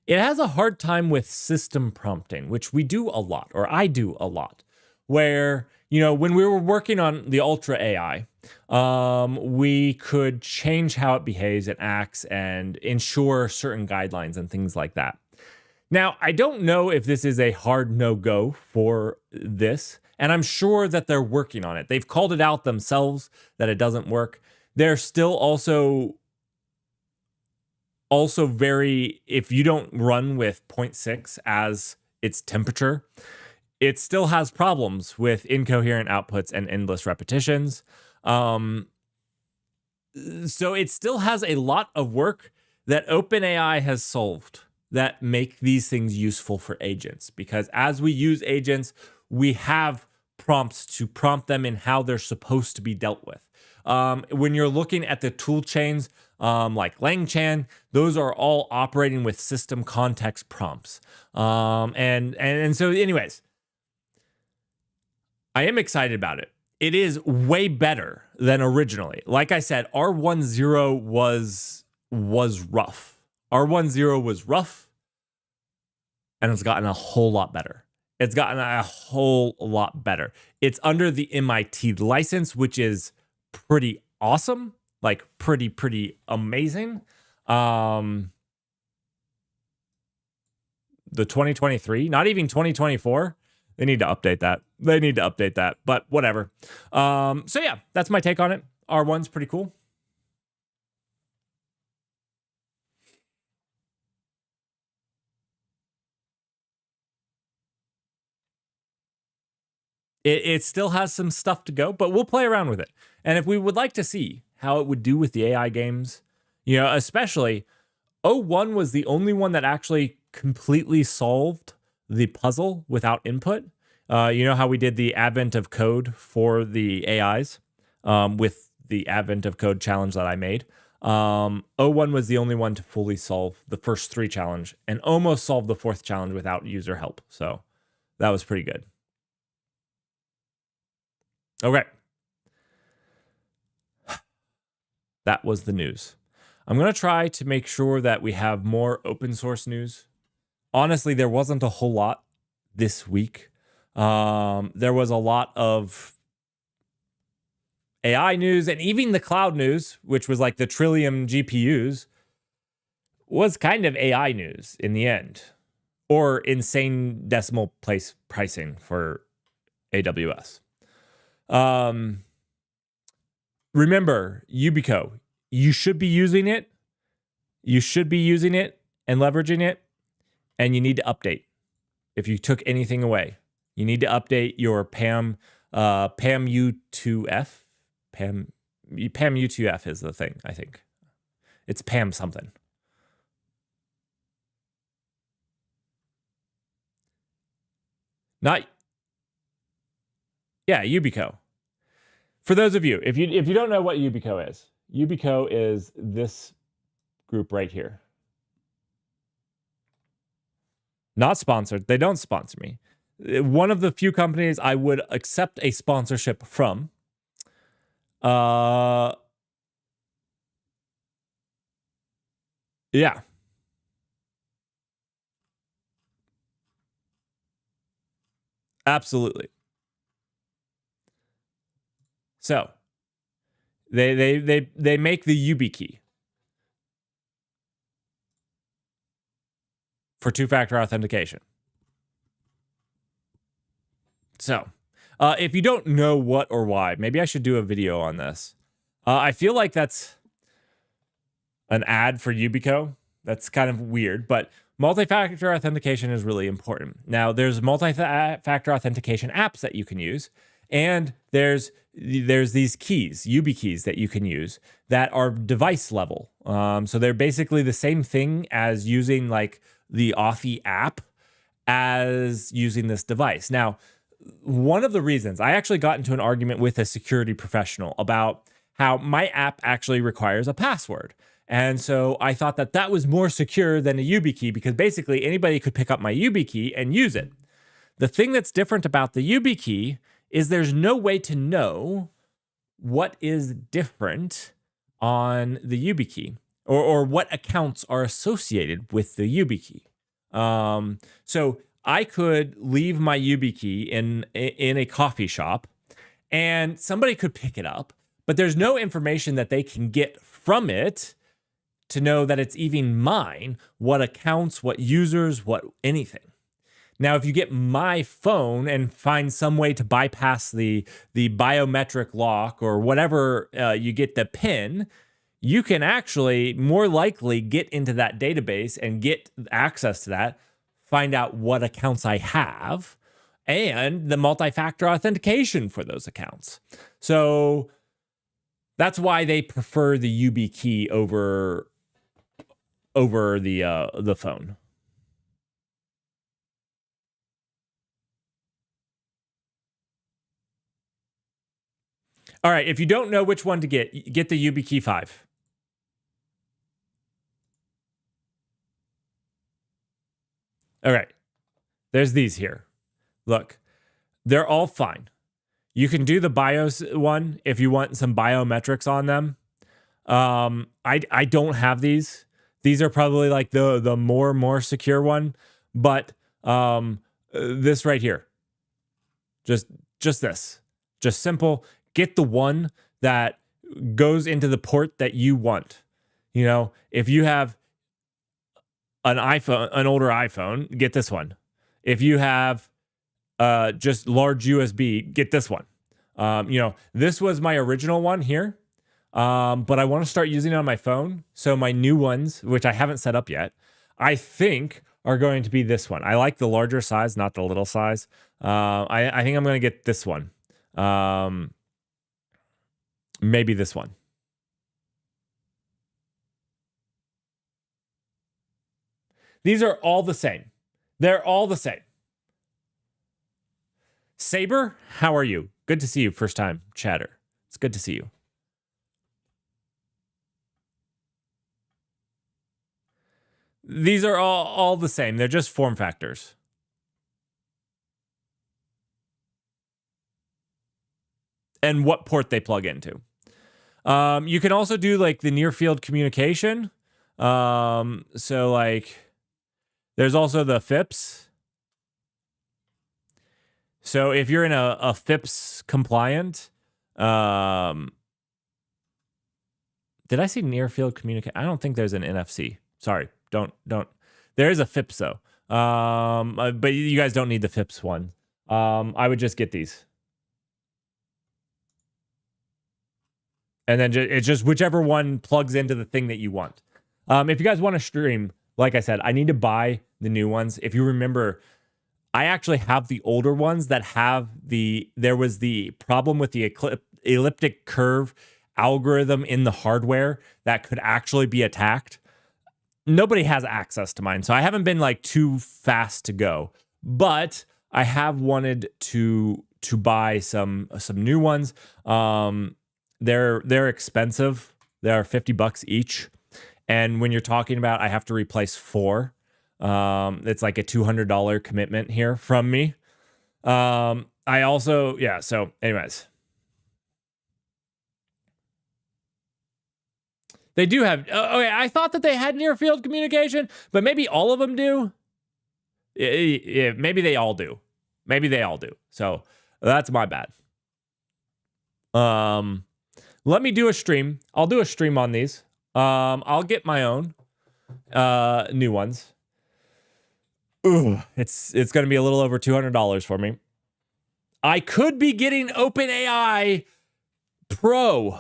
It has a hard time with system prompting, which we do a lot, or I do a lot, where, when we were working on the Ultra AI, we could change how it behaves and acts and ensure certain guidelines and things like that. Now, I don't know if this is a hard no-go for this, and I'm sure that they're working on it. They've called it out themselves that it doesn't work. They're still also very, if you don't run with 0.6 as its temperature, it still has problems with incoherent outputs and endless repetitions. So it still has a lot of work that OpenAI has solved that make these things useful for agents. Because as we use agents, we have prompts to prompt them in how they're supposed to be dealt with. When you're looking at the tool chains like LangChain, those are all operating with system context prompts. And so anyways, I am excited about it. it is way better than originally. Like I said, R10 was rough. R10 was rough, and it's gotten a whole lot better. It's gotten a whole lot better. It's under the MIT license, which is pretty awesome, like pretty amazing. The 2023, not even 2024. They need to update that. But whatever. So yeah, that's my take on it. R1's pretty cool. It still has some stuff to go, but we'll play around with it. And if we would like to see how it would do with the AI games, you know, especially O1 was the only one that actually completely solved the puzzle without input. You know how we did the advent of code for the AIs with the advent of code challenge that I made. O1 was the only one to fully solve the first 3 challenge and almost solve the 4th challenge without user help. So that was pretty good. Okay. That was the news. I'm going to try to make sure that we have more open source news. Honestly, there wasn't a whole lot this week. There was a lot of AI news, and even the cloud news, which was like the Trillium GPUs, was kind of AI news in the end, or insane decimal place pricing for AWS. Remember, Yubico, you should be using it. You should be using it and leveraging it, and you need to update. If you took anything away, you need to update your PAM U2F. PAM U2F is the thing, I think. It's PAM something. Not, yeah, Yubico. For those of you, if you don't know what Yubico is this group right here. Not sponsored. They don't sponsor me. One of the few companies I would accept a sponsorship from. Yeah. Absolutely. So they make the YubiKey for 2-factor authentication. So, if you don't know what or why, maybe I should do a video on this. I feel like that's an ad for Yubico. That's kind of weird, but multi-factor authentication is really important. Now, there's multi-factor authentication apps that you can use, and there's these keys, YubiKeys, that you can use that are device level. So they're basically the same thing as using like the Authy app as using this device. Now, one of the reasons I actually got into an argument with a security professional about how my app actually requires a password. And so I thought that that was more secure than a YubiKey because basically anybody could pick up my YubiKey and use it. The thing that's different about the YubiKey is there's no way to know what is different on the YubiKey or what accounts are associated with the YubiKey. So I could leave my YubiKey in a coffee shop and somebody could pick it up, but there's no information that they can get from it to know that it's even mine, what accounts, what users, what anything. Now, if you get my phone and find some way to bypass the biometric lock or whatever, you get the PIN, you can actually more likely get into that database and get access to that, find out what accounts I have, and the multi-factor authentication for those accounts. So that's why they prefer the YubiKey over the phone. All right, if you don't know which one to get the YubiKey 5. All right, there's these here. Look, they're all fine. You can do the BIOS one if you want some biometrics on them. I don't have these. These are probably like the more secure one, but this right here, just this, just simple. Get the one that goes into the port that you want. You know, if you have an iPhone, an older iPhone, get this one. If you have just large USB, get this one. You know, this was my original one here, but I want to start using it on my phone. So my new ones, which I haven't set up yet, I think are going to be this one. I like the larger size, not the little size. I think I'm going to get this one. Maybe this one. These are all the same. They're all the same. Saber, how are you? Good to see you, first time chatter. It's good to see you. These are all the same. They're just form factors. And what port they plug into. You can also do like the near field communication. So like there's also the FIPS. So if you're in a FIPS compliant, did I say near field communication? I don't think there's an NFC. Sorry, don't. There is a FIPS though. But you guys don't need the FIPS one. I would just get these. And then it's just whichever one plugs into the thing that you want. If you guys want to stream, like I said, I need to buy the new ones. If you remember, I actually have the older ones that have there was the problem with the elliptic curve algorithm in the hardware that could actually be attacked. Nobody has access to mine, so I haven't been like too fast to go. But I have wanted to buy some new ones. They're expensive. They're $50 each. And when you're talking about I have to replace 4, it's like a $200 commitment here from me. I also, yeah, so anyways. They do have, okay, I thought that they had near field communication, but maybe all of them do. Maybe they all do. Maybe they all do. So that's my bad. Let me do a stream. I'll do a stream on these. I'll get my own new ones. Ooh, it's going to be a little over $200 for me. I could be getting OpenAI Pro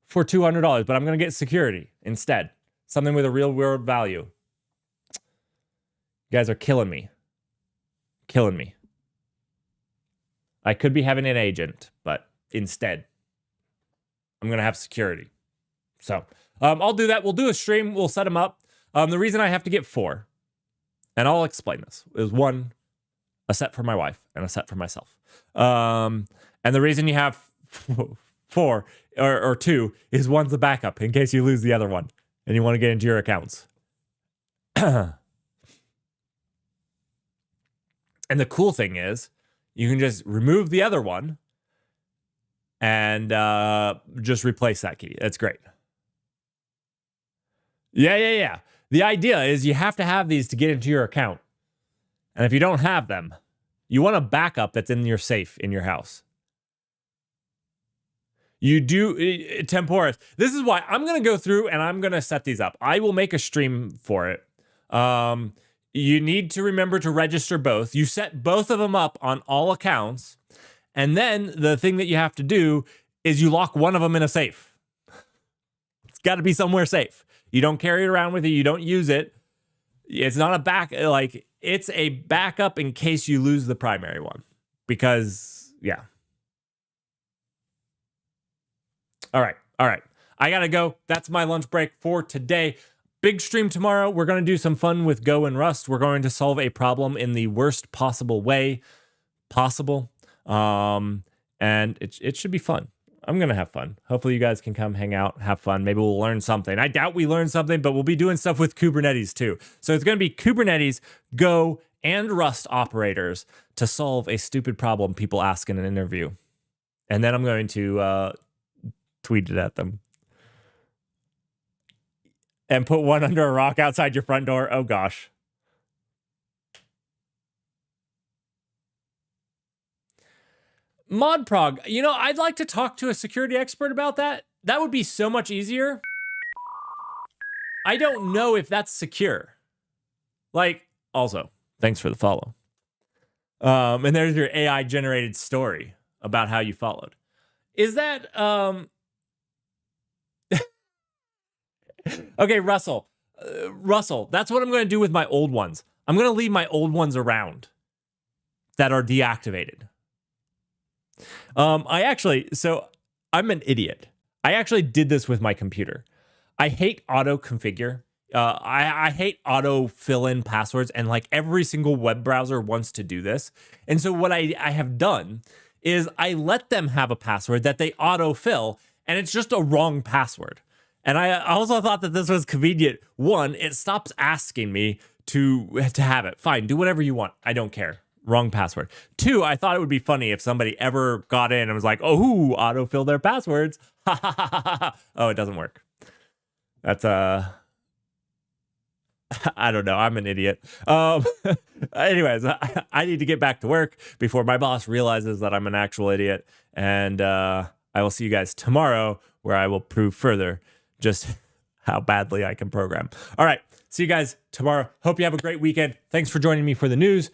for $200, but I'm going to get security instead. Something with a real world value. You guys are killing me. Killing me. I could be having an agent, but instead, I'm going to have security. So I'll do that. We'll do a stream. We'll set them up. The reason I have to get 4, and I'll explain this, is 1, a set for my wife and a set for myself. And the reason you have 4 or 2 is 1's a backup in case you lose the other one and you want to get into your accounts. And the cool thing is you can just remove the other one and just replace that key. That's great. Yeah. The idea is you have to have these to get into your account. And if you don't have them, you want a backup that's in your safe in your house. You do, Temporis. This is why I'm going to go through and I'm going to set these up. I will make a stream for it. You need to remember to register both. You set both of them up on all accounts. And then the thing that you have to do is you lock one of them in a safe. It's got to be somewhere safe. You don't carry it around with you. You don't use it. It's not a it's a backup in case you lose the primary one. Because, yeah. All right. I got to go. That's my lunch break for today. Big stream tomorrow. We're going to do some fun with Go and Rust. We're going to solve a problem in the worst possible way possible. And it should be fun. I'm going to have fun. Hopefully you guys can come hang out, have fun. Maybe we'll learn something. I doubt we learn something, but we'll be doing stuff with Kubernetes too. So it's going to be Kubernetes, Go, and Rust operators to solve a stupid problem people ask in an interview. And then I'm going to tweet it at them. And put one under a rock outside your front door. Oh, gosh. Modprog, I'd like to talk to a security expert about that. That would be so much easier. I don't know if that's secure. Also, thanks for the follow. And there's your AI generated story about how you followed. Is that, okay, Russell, that's what I'm going to do with my old ones. I'm going to leave my old ones around that are deactivated. I'm an idiot. I actually did this with my computer. I hate auto configure. I hate auto fill in passwords, and like every single web browser wants to do this. And so what I have done is I let them have a password that they auto fill, and it's just a wrong password. And I also thought that this was convenient. One, it stops asking me to have it. Fine, do whatever you want. I don't care. Wrong password. Two, I thought it would be funny if somebody ever got in and was like, oh, autofill their passwords. Oh, it doesn't work. That's I don't know. I'm an idiot. Anyways, I need to get back to work before my boss realizes that I'm an actual idiot. And I will see you guys tomorrow, where I will prove further just how badly I can program. All right. See you guys tomorrow. Hope you have a great weekend. Thanks for joining me for the news.